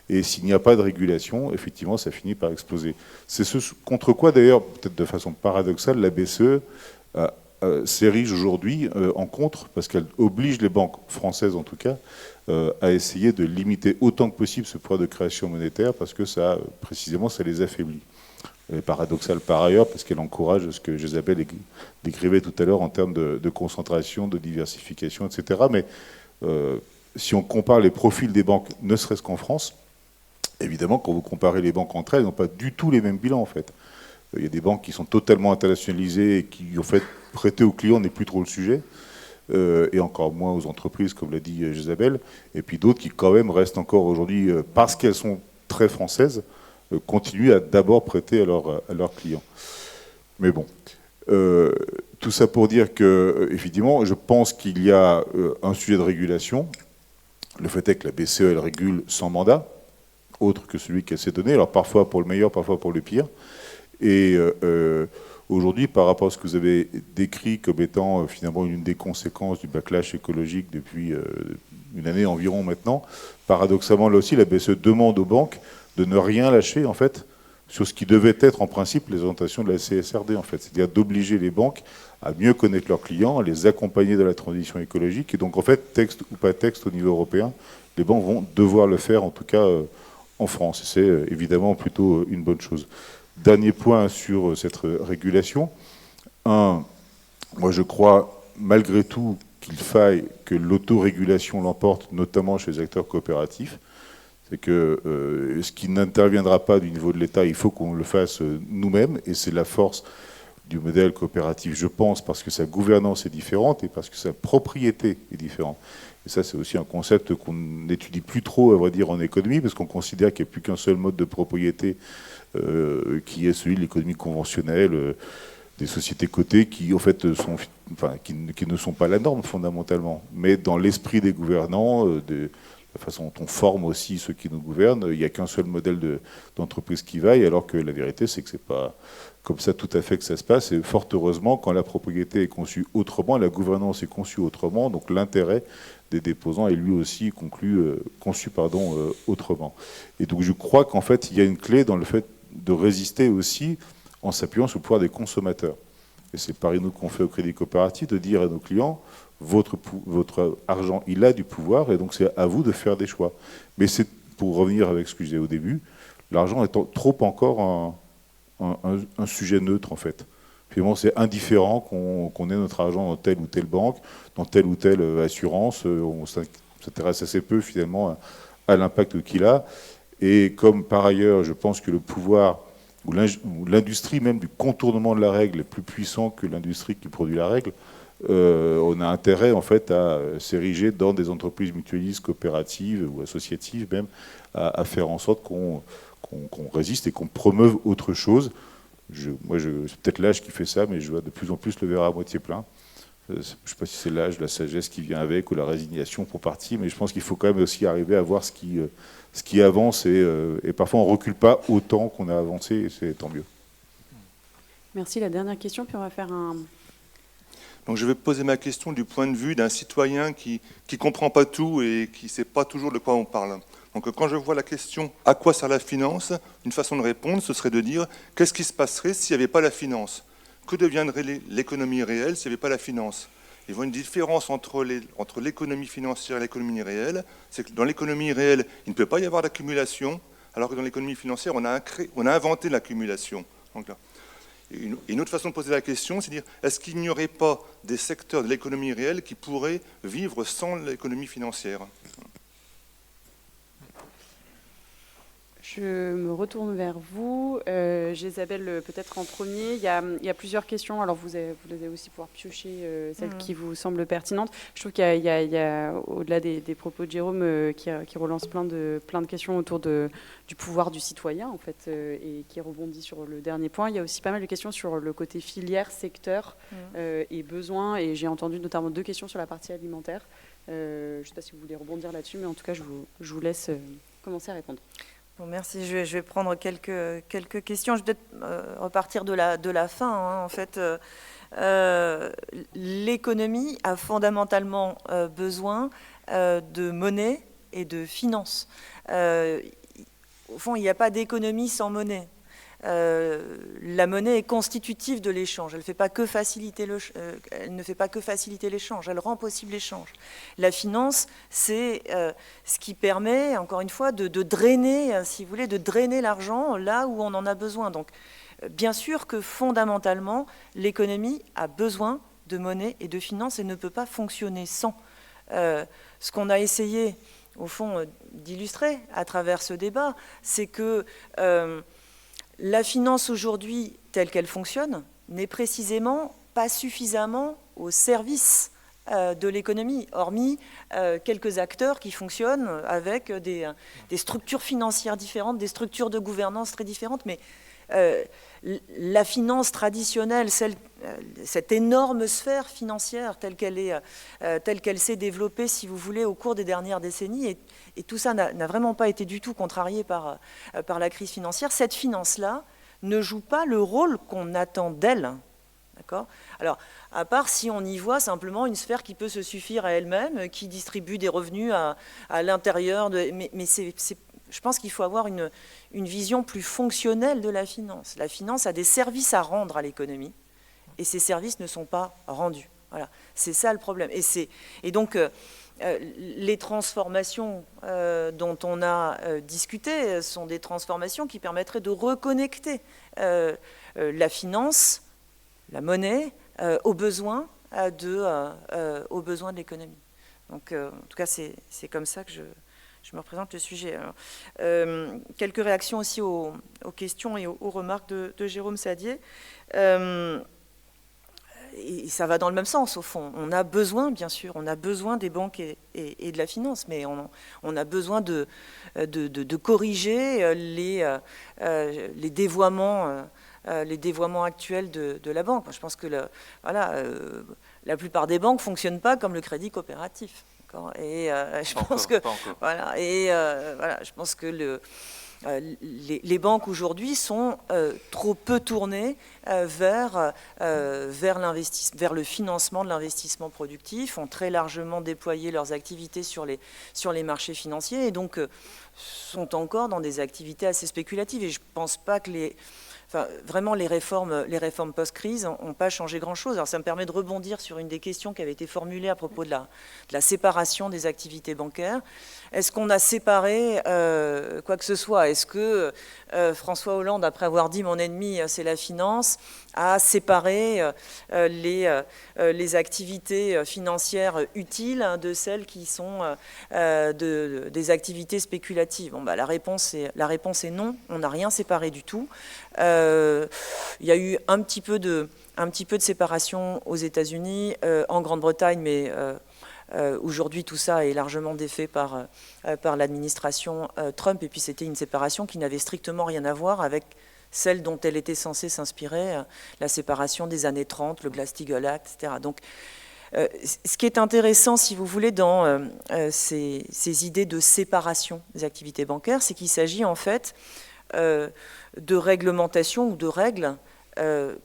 et s'il n'y a pas de régulation, effectivement, ça finit par exploser. C'est ce contre quoi, d'ailleurs, peut-être de façon paradoxale, la BCE s'érige aujourd'hui en contre, parce qu'elle oblige les banques françaises, en tout cas, à essayer de limiter autant que possible ce pouvoir de création monétaire, parce que ça, précisément, ça les affaiblit. Elle est paradoxale par ailleurs, parce qu'elle encourage ce que Isabelle décrivait tout à l'heure en termes de concentration, de diversification, etc. Mais si on compare les profils des banques, ne serait-ce qu'en France, évidemment, quand vous comparez les banques entre elles, elles n'ont pas du tout les mêmes bilans, en fait. Il y a des banques qui sont totalement internationalisées et qui, en fait, prêter aux clients n'est plus trop le sujet, et encore moins aux entreprises, comme l'a dit Isabelle, et puis d'autres qui, quand même, restent encore aujourd'hui, parce qu'elles sont très françaises, continuent à d'abord prêter à leurs clients. Mais bon, tout ça pour dire que, effectivement, je pense qu'il y a un sujet de régulation. Le fait est que la BCE, elle régule sans mandat, autre que celui qu'elle s'est donné, alors parfois pour le meilleur, parfois pour le pire. Et aujourd'hui, par rapport à ce que vous avez décrit comme étant finalement une des conséquences du backlash écologique depuis une année environ maintenant, paradoxalement, là aussi, la BCE demande aux banques de ne rien lâcher, en fait, sur ce qui devait être, en principe, les orientations de la CSRD, en fait. C'est-à-dire d'obliger les banques à mieux connaître leurs clients, à les accompagner dans la transition écologique. Et donc, en fait, texte ou pas texte au niveau européen, les banques vont devoir le faire, en tout cas, en France. C'est évidemment plutôt une bonne chose. Dernier point sur cette régulation. Moi, je crois, malgré tout, qu'il faille que l'autorégulation l'emporte, notamment chez les acteurs coopératifs. C'est que ce qui n'interviendra pas du niveau de l'État, il faut qu'on le fasse nous-mêmes, et c'est la force du modèle coopératif, je pense, parce que sa gouvernance est différente et parce que sa propriété est différente. Et ça, c'est aussi un concept qu'on n'étudie plus trop, à vrai dire, en économie, parce qu'on considère qu'il n'y a plus qu'un seul mode de propriété qui est celui de l'économie conventionnelle, des sociétés cotées qui, en fait, qui ne sont pas la norme, fondamentalement. Mais dans l'esprit des gouvernants, de la façon dont on forme aussi ceux qui nous gouvernent, il n'y a qu'un seul modèle d'entreprise qui vaille, alors que la vérité, c'est que ce n'est pas comme ça tout à fait que ça se passe. Et fort heureusement, quand la propriété est conçue autrement, la gouvernance est conçue autrement, donc l'intérêt des déposants est lui aussi conçu autrement. Et donc je crois qu'en fait, il y a une clé dans le fait de résister aussi en s'appuyant sur le pouvoir des consommateurs. Et c'est pareil nous qu'on fait au Crédit Coopératif, de dire à nos clients, votre argent, il a du pouvoir, et donc c'est à vous de faire des choix. Mais c'est, pour revenir avec ce que je disais au début, l'argent est trop encore un sujet neutre, en fait. Finalement, c'est indifférent qu'on ait notre argent dans telle ou telle banque, dans telle ou telle assurance. On s'intéresse assez peu, finalement, à l'impact qu'il a. Et comme, par ailleurs, je pense que le pouvoir, ou l'industrie même du contournement de la règle est plus puissant que l'industrie qui produit la règle, on a intérêt, en fait, à s'ériger dans des entreprises mutualistes, coopératives ou associatives même, à faire en sorte qu'on résiste et qu'on promeuve autre chose. C'est peut-être l'âge qui fait ça, mais je vois de plus en plus le verre à moitié plein. Je ne sais pas si c'est l'âge, la sagesse qui vient avec, ou la résignation pour partie, mais je pense qu'il faut quand même aussi arriver à voir ce qui avance, et parfois on ne recule pas autant qu'on a avancé, et c'est tant mieux. Merci. La dernière question, puis on va faire un... Donc je vais poser ma question du point de vue d'un citoyen qui ne comprend pas tout et qui ne sait pas toujours de quoi on parle. Donc quand je vois la question « À quoi sert la finance ?», une façon de répondre, ce serait de dire « Qu'est-ce qui se passerait s'il n'y avait pas la finance ? Que deviendrait l'économie réelle s'il n'y avait pas la finance ?» Il y a une différence entre l'économie financière et l'économie réelle, c'est que dans l'économie réelle, il ne peut pas y avoir d'accumulation, alors que dans l'économie financière, on a inventé l'accumulation. Une autre façon de poser la question, c'est de dire, est-ce qu'il n'y aurait pas des secteurs de l'économie réelle qui pourraient vivre sans l'économie financière ? Je me retourne vers vous. Isabelle, peut-être en premier. Il y a plusieurs questions. Alors, vous allez aussi pouvoir piocher celles qui vous semblent pertinentes. Je trouve qu'il y a au-delà des propos de Jérôme, qui relance plein de questions autour du pouvoir du citoyen, en fait, et qui rebondit sur le dernier point. Il y a aussi pas mal de questions sur le côté filière, secteur et besoins. Et j'ai entendu notamment 2 questions sur la partie alimentaire. Je ne sais pas si vous voulez rebondir là-dessus, mais en tout cas, je vous laisse commencer à répondre. Bon, merci. Je vais prendre quelques questions. Je vais peut-être repartir de la fin. Hein. En fait, l'économie a fondamentalement besoin de monnaie et de finances. Au fond, il n'y a pas d'économie sans monnaie. La monnaie est constitutive de l'échange. Elle ne fait pas que faciliter l'échange, elle rend possible l'échange. La finance, c'est ce qui permet, encore une fois, de drainer, si vous voulez, de drainer l'argent là où on en a besoin. Donc, bien sûr que fondamentalement, l'économie a besoin de monnaie et de finance et ne peut pas fonctionner sans. Ce qu'on a essayé, au fond, d'illustrer à travers ce débat, c'est que la finance aujourd'hui, telle qu'elle fonctionne, n'est précisément pas suffisamment au service de l'économie, hormis quelques acteurs qui fonctionnent avec des structures financières différentes, des structures de gouvernance très différentes, mais la finance traditionnelle, cette énorme sphère financière telle qu'elle s'est développée, si vous voulez, au cours des dernières décennies, et tout ça n'a vraiment pas été du tout contrarié par la crise financière, cette finance-là ne joue pas le rôle qu'on attend d'elle. D'accord ? Alors, à part si on y voit simplement une sphère qui peut se suffire à elle-même, qui distribue des revenus à l'intérieur, mais je pense qu'il faut avoir une vision plus fonctionnelle de la finance. La finance a des services à rendre à l'économie, et ces services ne sont pas rendus. Voilà, c'est ça le problème. Et donc, les transformations dont on a discuté sont des transformations qui permettraient de reconnecter la finance, la monnaie, aux besoins de l'économie. Donc, en tout cas, c'est comme ça que je me représente le sujet. Alors, quelques réactions aussi aux questions et aux remarques de Jérôme Sadier. et ça va dans le même sens, au fond. On a besoin, bien sûr, on a besoin des banques et de la finance, mais on a besoin de corriger les dévoiements actuels de la banque. Je pense que la plupart des banques ne fonctionnent pas comme le crédit coopératif. Et je pense que je pense que les banques aujourd'hui sont trop peu tournées vers le financement de l'investissement productif, ont très largement déployé leurs activités sur les marchés financiers et donc sont encore dans des activités assez spéculatives. Et je ne pense pas que vraiment, les réformes post-crise n'ont pas changé grand-chose. Alors, ça me permet de rebondir sur une des questions qui avait été formulée à propos de la séparation des activités bancaires. Est-ce qu'on a séparé quoi que ce soit? Est-ce que François Hollande, après avoir dit « mon ennemi, c'est la finance », a séparé les activités financières utiles de celles qui sont des activités spéculatives? La réponse est non, on n'a rien séparé du tout. Il y a eu un petit peu de séparation aux États-Unis, en Grande-Bretagne, mais aujourd'hui tout ça est largement défait par l'administration Trump, et puis c'était une séparation qui n'avait strictement rien à voir avec celle dont elle était censée s'inspirer, la séparation des années 30, le Glass-Steagall Act, etc. Donc, ce qui est intéressant, si vous voulez, dans ces idées de séparation des activités bancaires, c'est qu'il s'agit en fait de réglementation ou de règles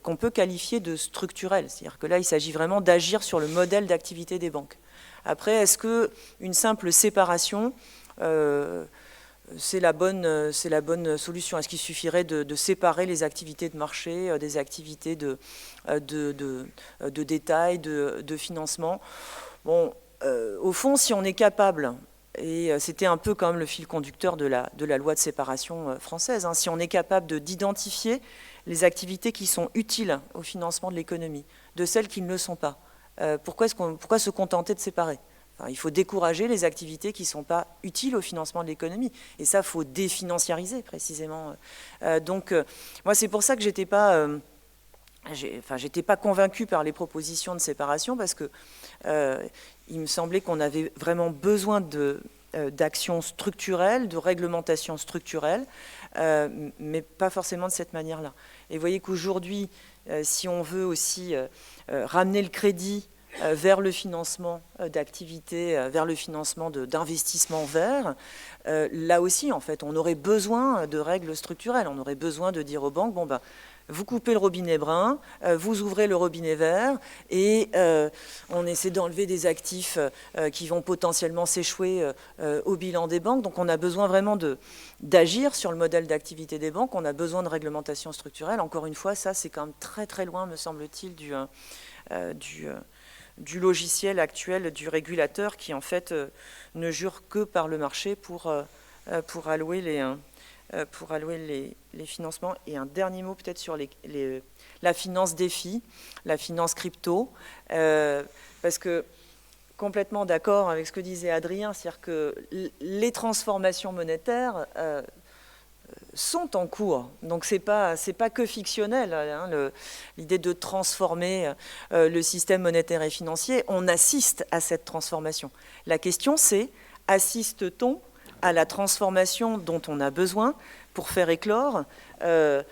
qu'on peut qualifier de structurelles. C'est-à-dire que là, il s'agit vraiment d'agir sur le modèle d'activité des banques. Après, est-ce qu'une simple séparation, c'est la bonne solution? Est-ce qu'il suffirait de séparer les activités de marché des activités de détail, de financement? Bon, au fond, si on est capable, et c'était un peu quand même le fil conducteur de la loi de séparation française, si on est capable d'identifier les activités qui sont utiles au financement de l'économie, de celles qui ne le sont pas, pourquoi se contenter de séparer? Il faut décourager les activités qui ne sont pas utiles au financement de l'économie. Et ça, il faut définanciariser précisément. Donc, moi, c'est pour ça que j'étais pas convaincue par les propositions de séparation, parce que il me semblait qu'on avait vraiment besoin d'actions structurelles, de réglementation structurelle, mais pas forcément de cette manière-là. Et vous voyez qu'aujourd'hui, si on veut aussi ramener le crédit vers le financement d'activités, vers le financement d'investissements verts, là aussi, en fait, on aurait besoin de règles structurelles. On aurait besoin de dire aux banques, bon, vous coupez le robinet brun, vous ouvrez le robinet vert, et on essaie d'enlever des actifs qui vont potentiellement s'échouer au bilan des banques. Donc on a besoin vraiment d'agir sur le modèle d'activité des banques, on a besoin de réglementation structurelle. Encore une fois, ça c'est quand même très très loin, me semble-t-il, du logiciel actuel du régulateur qui en fait ne jure que par le marché pour allouer les financements. Et un dernier mot peut-être sur la finance défi, la finance crypto, parce que complètement d'accord avec ce que disait Adrien, c'est-à-dire que les transformations monétaires sont en cours, donc c'est pas que fictionnel, l'idée de transformer le système monétaire et financier. On assiste à cette transformation. La question c'est, assiste-t-on à la transformation dont on a besoin pour faire éclore un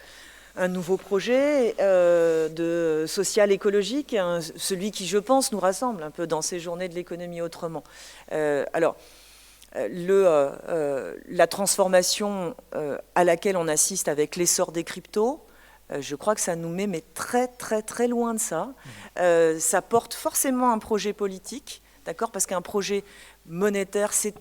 nouveau projet de social-écologique, celui qui, je pense, nous rassemble un peu dans ces journées de l'économie autrement. La transformation à laquelle on assiste avec l'essor des cryptos, je crois que ça nous met très très très loin de ça. Ça porte forcément un projet politique, d'accord, parce qu'un projet monétaire, c'est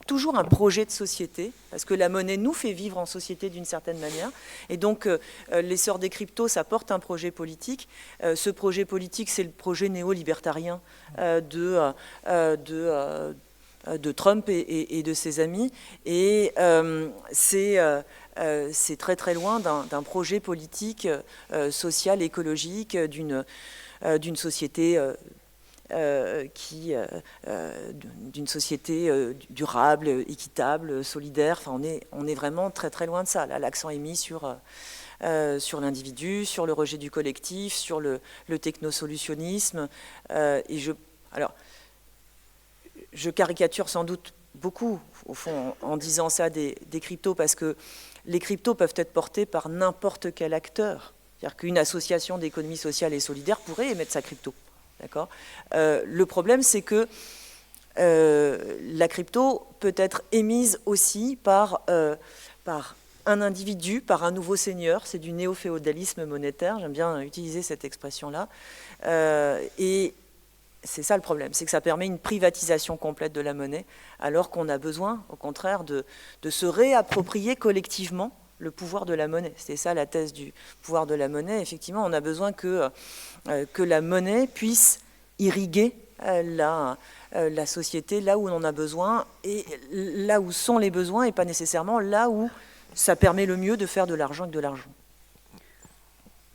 toujours un projet de société, parce que la monnaie nous fait vivre en société d'une certaine manière. Et donc, l'essor des cryptos, ça porte un projet politique. Ce projet politique, c'est le projet néo-libertarien de Trump et de ses amis. Et c'est très très loin d'un projet politique, social, écologique, d'une société d'une société durable, équitable, solidaire. Enfin, on est vraiment très très loin de ça. Là, l'accent est mis sur sur l'individu, sur le rejet du collectif, sur le technosolutionnisme. Alors, je caricature sans doute beaucoup, au fond, en disant ça des cryptos, parce que les cryptos peuvent être portés par n'importe quel acteur. C'est-à-dire qu'une association d'économie sociale et solidaire pourrait émettre sa crypto. D'accord ? Le problème, c'est que la crypto peut être émise aussi par un individu, par un nouveau seigneur. C'est du néo-féodalisme monétaire. J'aime bien utiliser cette expression-là. Et c'est ça le problème, c'est que ça permet une privatisation complète de la monnaie, alors qu'on a besoin, au contraire, de se réapproprier collectivement le pouvoir de la monnaie. C'est ça la thèse du pouvoir de la monnaie. Effectivement, on a besoin que la monnaie puisse irriguer la société là où on en a besoin, et là où sont les besoins, et pas nécessairement là où ça permet le mieux de faire de l'argent avec de l'argent.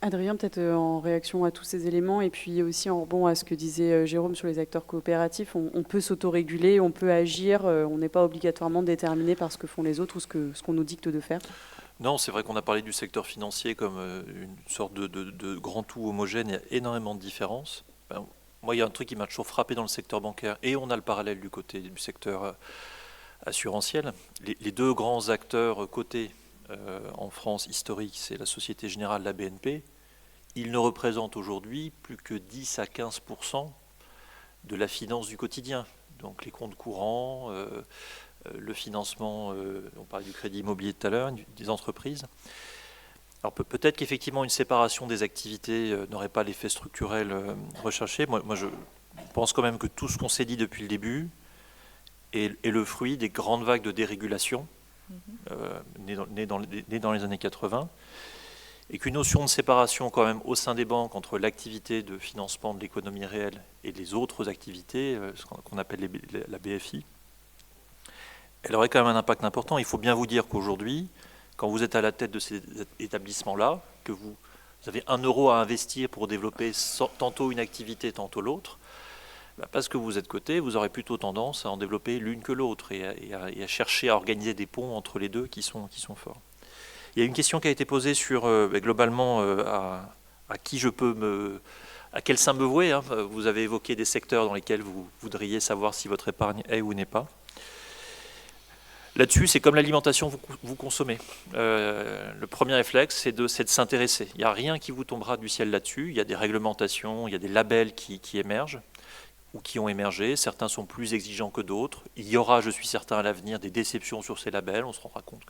Adrien, peut-être en réaction à tous ces éléments, et puis aussi en rebond à ce que disait Jérôme sur les acteurs coopératifs, on peut s'autoréguler, on peut agir, on n'est pas obligatoirement déterminé par ce que font les autres ou ce qu'on nous dicte de faire. Non, c'est vrai qu'on a parlé du secteur financier comme une sorte de grand tout homogène. Il y a énormément de différences. Moi, il y a un truc qui m'a toujours frappé dans le secteur bancaire, et on a le parallèle du côté du secteur assurantiel. Les deux grands acteurs cotés en France historique, c'est la Société Générale, la BNP. Ils ne représentent aujourd'hui plus que 10 à 15% de la finance du quotidien. Donc les comptes courants, le financement, on parlait du crédit immobilier tout à l'heure, des entreprises. Alors peut-être qu'effectivement une séparation des activités n'aurait pas l'effet structurel recherché. Moi, je pense quand même que tout ce qu'on s'est dit depuis le début est le fruit des grandes vagues de dérégulation nées dans les années 80, et qu'une notion de séparation quand même au sein des banques entre l'activité de financement de l'économie réelle et les autres activités, ce qu'on appelle la BFI, elle aurait quand même un impact important. Il faut bien vous dire qu'aujourd'hui, quand vous êtes à la tête de ces établissements-là, que vous avez 1 euro à investir pour développer tantôt une activité, tantôt l'autre, parce que vous êtes coté, vous aurez plutôt tendance à en développer l'une que l'autre et à chercher à organiser des ponts entre les deux qui sont forts. Il y a une question qui a été posée sur globalement à qui je peux à quel sein me vouer. Vous avez évoqué des secteurs dans lesquels vous voudriez savoir si votre épargne est ou n'est pas. Là-dessus, c'est comme l'alimentation, vous consommez. Le premier réflexe, c'est de s'intéresser. Il n'y a rien qui vous tombera du ciel là-dessus. Il y a des réglementations, il y a des labels qui émergent ou qui ont émergé. Certains sont plus exigeants que d'autres. Il y aura, je suis certain, à l'avenir, des déceptions sur ces labels. On se rendra compte.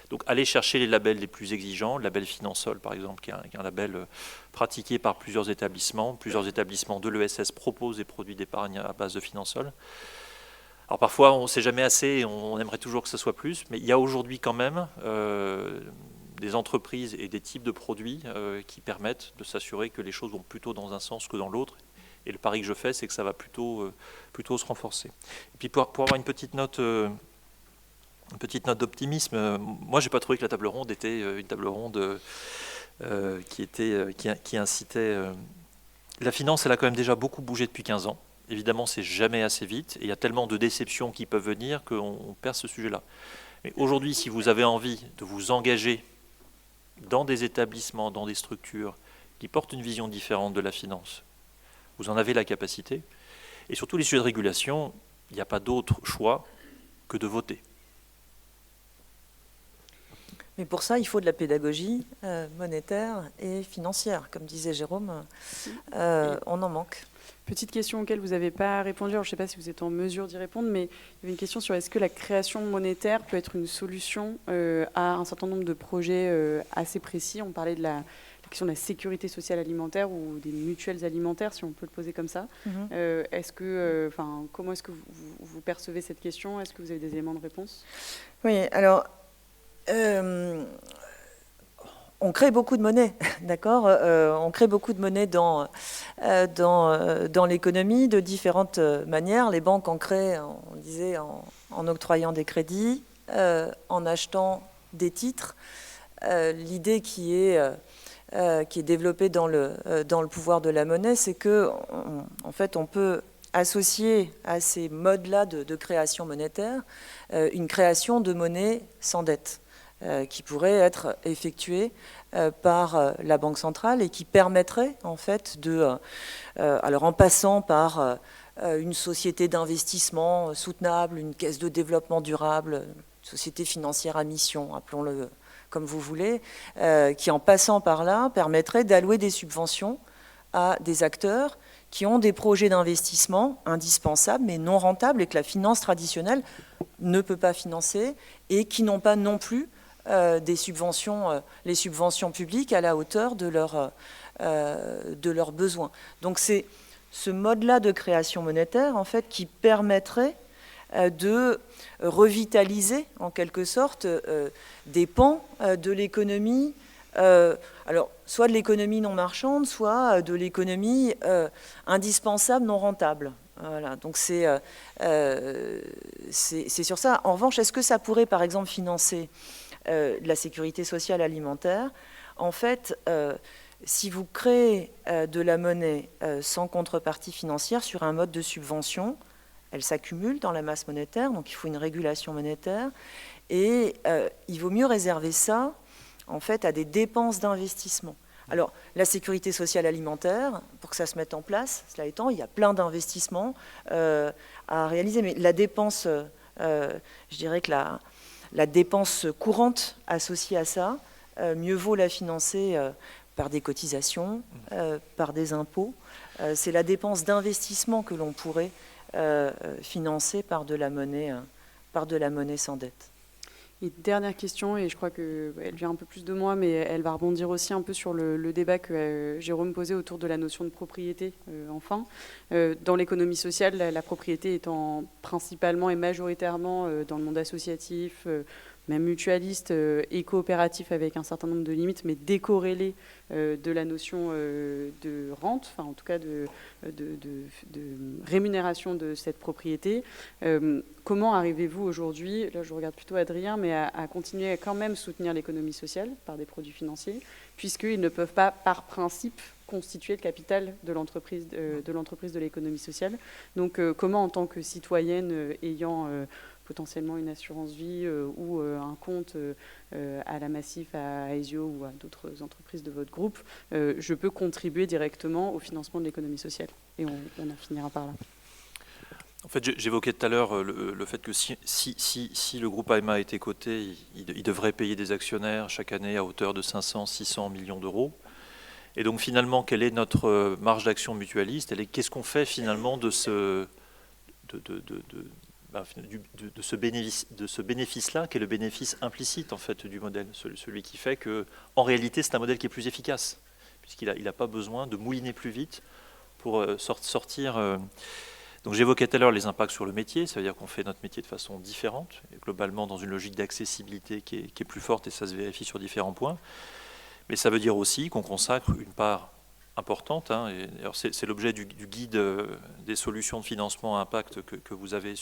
Donc, allez chercher les labels les plus exigeants. Le label Finansol, par exemple, qui est un label pratiqué par plusieurs établissements. Plusieurs établissements de l'ESS proposent des produits d'épargne à base de Finansol. Alors parfois, on ne sait jamais assez et on aimerait toujours que ce soit plus, mais il y a aujourd'hui quand même des entreprises et des types de produits qui permettent de s'assurer que les choses vont plutôt dans un sens que dans l'autre. Et le pari que je fais, c'est que ça va plutôt se renforcer. Et puis pour avoir une petite note d'optimisme, moi, je n'ai pas trouvé que la table ronde était une table ronde qui incitait... La finance, elle a quand même déjà beaucoup bougé depuis 15 ans. Évidemment, c'est jamais assez vite, et il y a tellement de déceptions qui peuvent venir qu'on perd ce sujet-là. Mais aujourd'hui, si vous avez envie de vous engager dans des établissements, dans des structures qui portent une vision différente de la finance, vous en avez la capacité. Et surtout, les sujets de régulation, il n'y a pas d'autre choix que de voter. Mais pour ça, il faut de la pédagogie monétaire et financière. Comme disait Jérôme, on en manque. Petite question auquel vous n'avez pas répondu, alors je ne sais pas si vous êtes en mesure d'y répondre, mais il y avait une question sur est-ce que la création monétaire peut être une solution à un certain nombre de projets assez précis. On parlait de la question de la sécurité sociale alimentaire ou des mutuelles alimentaires, si on peut le poser comme ça. Comment est-ce que vous percevez cette question? Est-ce que vous avez des éléments de réponse? Oui, alors... on crée beaucoup de monnaie, d'accord. On crée beaucoup de monnaie dans l'économie de différentes manières. Les banques en créent, on disait, en octroyant des crédits, en achetant des titres. L'idée qui est développée dans le pouvoir de la monnaie, c'est que en fait, on peut associer à ces modes-là de création monétaire une création de monnaie sans dette. qui pourraient être effectuées par la Banque centrale et qui permettraient en fait alors en passant par une société d'investissement soutenable, une caisse de développement durable, une société financière à mission, appelons-le comme vous voulez, qui en passant par là permettrait d'allouer des subventions à des acteurs qui ont des projets d'investissement indispensables mais non rentables et que la finance traditionnelle ne peut pas financer et qui n'ont pas non plus les subventions publiques à la hauteur de leurs besoins. Donc c'est ce mode-là de création monétaire en fait qui permettrait de revitaliser en quelque sorte des pans de l'économie, alors soit de l'économie non marchande, soit de l'économie indispensable non rentable. Voilà, donc c'est sur ça. En revanche, est-ce que ça pourrait par exemple financer la sécurité sociale alimentaire? En fait, si vous créez de la monnaie sans contrepartie financière sur un mode de subvention, elle s'accumule dans la masse monétaire, donc il faut une régulation monétaire, et il vaut mieux réserver ça en fait à des dépenses d'investissement. Alors, la sécurité sociale alimentaire, pour que ça se mette en place, cela étant, il y a plein d'investissements à réaliser, mais la dépense, je dirais que la dépense courante associée à ça, mieux vaut la financer par des cotisations, par des impôts. C'est la dépense d'investissement que l'on pourrait financer par de la monnaie sans dette. Et dernière question, et je crois qu'elle vient un peu plus de moi, mais elle va rebondir aussi un peu sur le débat que Jérôme posait autour de la notion de propriété, enfin. Dans l'économie sociale, la propriété étant principalement et majoritairement dans le monde associatif, même mutualiste et coopératif avec un certain nombre de limites, mais décorrélée de la notion de rente, enfin en tout cas de rémunération de cette propriété. Comment arrivez-vous aujourd'hui, là je regarde plutôt Adrien, mais à continuer à quand même soutenir l'économie sociale par des produits financiers, puisqu'ils ne peuvent pas par principe constituer le capital de l'entreprise de l'économie sociale. Donc comment en tant que citoyenne ayant potentiellement une assurance vie ou un compte à la Massif, à Aesio ou à d'autres entreprises de votre groupe, je peux contribuer directement au financement de l'économie sociale. Et on en finira par là. En fait, j'évoquais tout à l'heure le fait que si le groupe AMA était coté, il devrait payer des actionnaires chaque année à hauteur de 500-600 millions d'euros. Et donc finalement, quelle est notre marge d'action mutualiste? Qu'est-ce qu'on fait finalement de ce bénéfice-là, qui est le bénéfice implicite en fait du modèle, celui qui fait que, en réalité, c'est un modèle qui est plus efficace, puisqu'il n'a pas besoin de mouliner plus vite pour sortir. Donc j'évoquais tout à l'heure les impacts sur le métier, ça veut dire qu'on fait notre métier de façon différente, et globalement dans une logique d'accessibilité qui est plus forte, et ça se vérifie sur différents points. Mais ça veut dire aussi qu'on consacre une part importante, hein, et c'est l'objet du guide des solutions de financement à impact que vous avez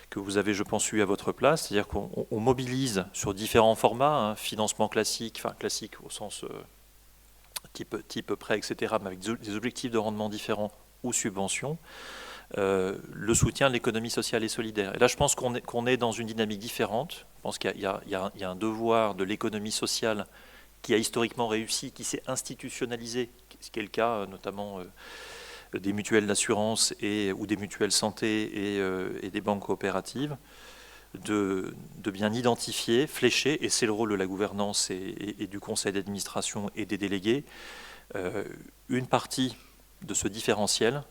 que vous avez, je pense, eu à votre place, c'est-à-dire qu'on mobilise sur différents formats, hein, financement classique, enfin classique au sens type prêt, etc., mais avec des objectifs de rendement différents ou subventions, le soutien de l'économie sociale et solidaire. Et là, je pense qu'on est dans une dynamique différente. Je pense qu'il y a un devoir de l'économie sociale qui a historiquement réussi, qui s'est institutionnalisé, ce qui est le cas notamment des mutuelles d'assurance ou des mutuelles santé et des banques coopératives, de bien identifier, flécher, et c'est le rôle de la gouvernance et du conseil d'administration et des délégués, une partie de ce différentiel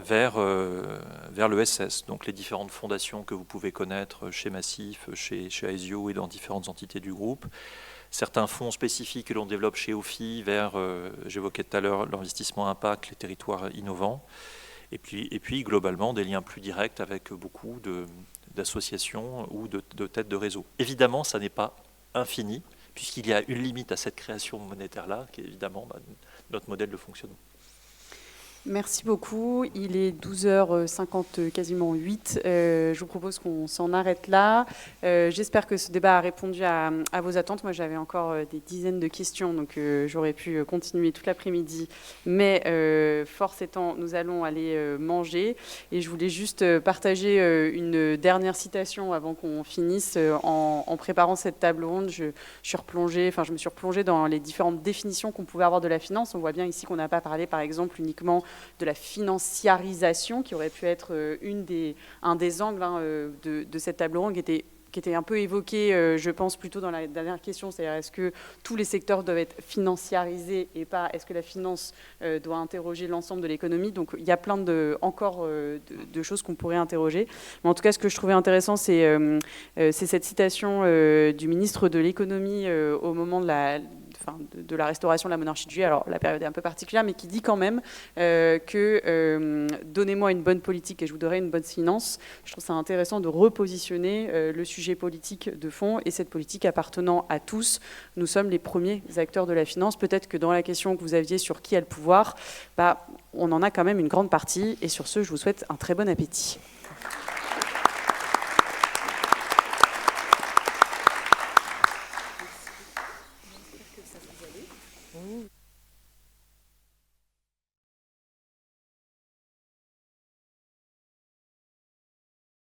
vers l'ESS, donc les différentes fondations que vous pouvez connaître chez Massif, chez Aesio et dans différentes entités du groupe. Certains fonds spécifiques que l'on développe chez OFI vers, j'évoquais tout à l'heure, l'investissement impact, les territoires innovants, et puis globalement des liens plus directs avec beaucoup d'associations ou de têtes de réseau. Évidemment, ça n'est pas infini, puisqu'il y a une limite à cette création monétaire-là, qui est évidemment notre modèle de fonctionnement. Merci beaucoup. Il est 12h50, quasiment 8. Je vous propose qu'on s'en arrête là. J'espère que ce débat a répondu à vos attentes. Moi, j'avais encore des dizaines de questions, donc j'aurais pu continuer toute l'après-midi. Mais force étant, nous allons aller manger. Et je voulais juste partager une dernière citation avant qu'on finisse. En préparant cette table ronde, je me suis replongée dans les différentes définitions qu'on pouvait avoir de la finance. On voit bien ici qu'on n'a pas parlé, par exemple, uniquement de la financiarisation, qui aurait pu être un des angles de cette table ronde, qui était un peu évoqué, je pense, plutôt dans la dernière question, c'est-à-dire est-ce que tous les secteurs doivent être financiarisés et pas est-ce que la finance doit interroger l'ensemble de l'économie. Donc il y a plein de choses qu'on pourrait interroger. Mais en tout cas, ce que je trouvais intéressant, c'est cette citation du ministre de l'économie au moment de la restauration de la monarchie de Juillet. Alors la période est un peu particulière, mais qui dit quand même que donnez-moi une bonne politique et je vous donnerai une bonne finance. Je trouve ça intéressant de repositionner le sujet politique de fond et cette politique appartenant à tous. Nous sommes les premiers acteurs de la finance. Peut-être que dans la question que vous aviez sur qui a le pouvoir, on en a quand même une grande partie. Et sur ce, je vous souhaite un très bon appétit.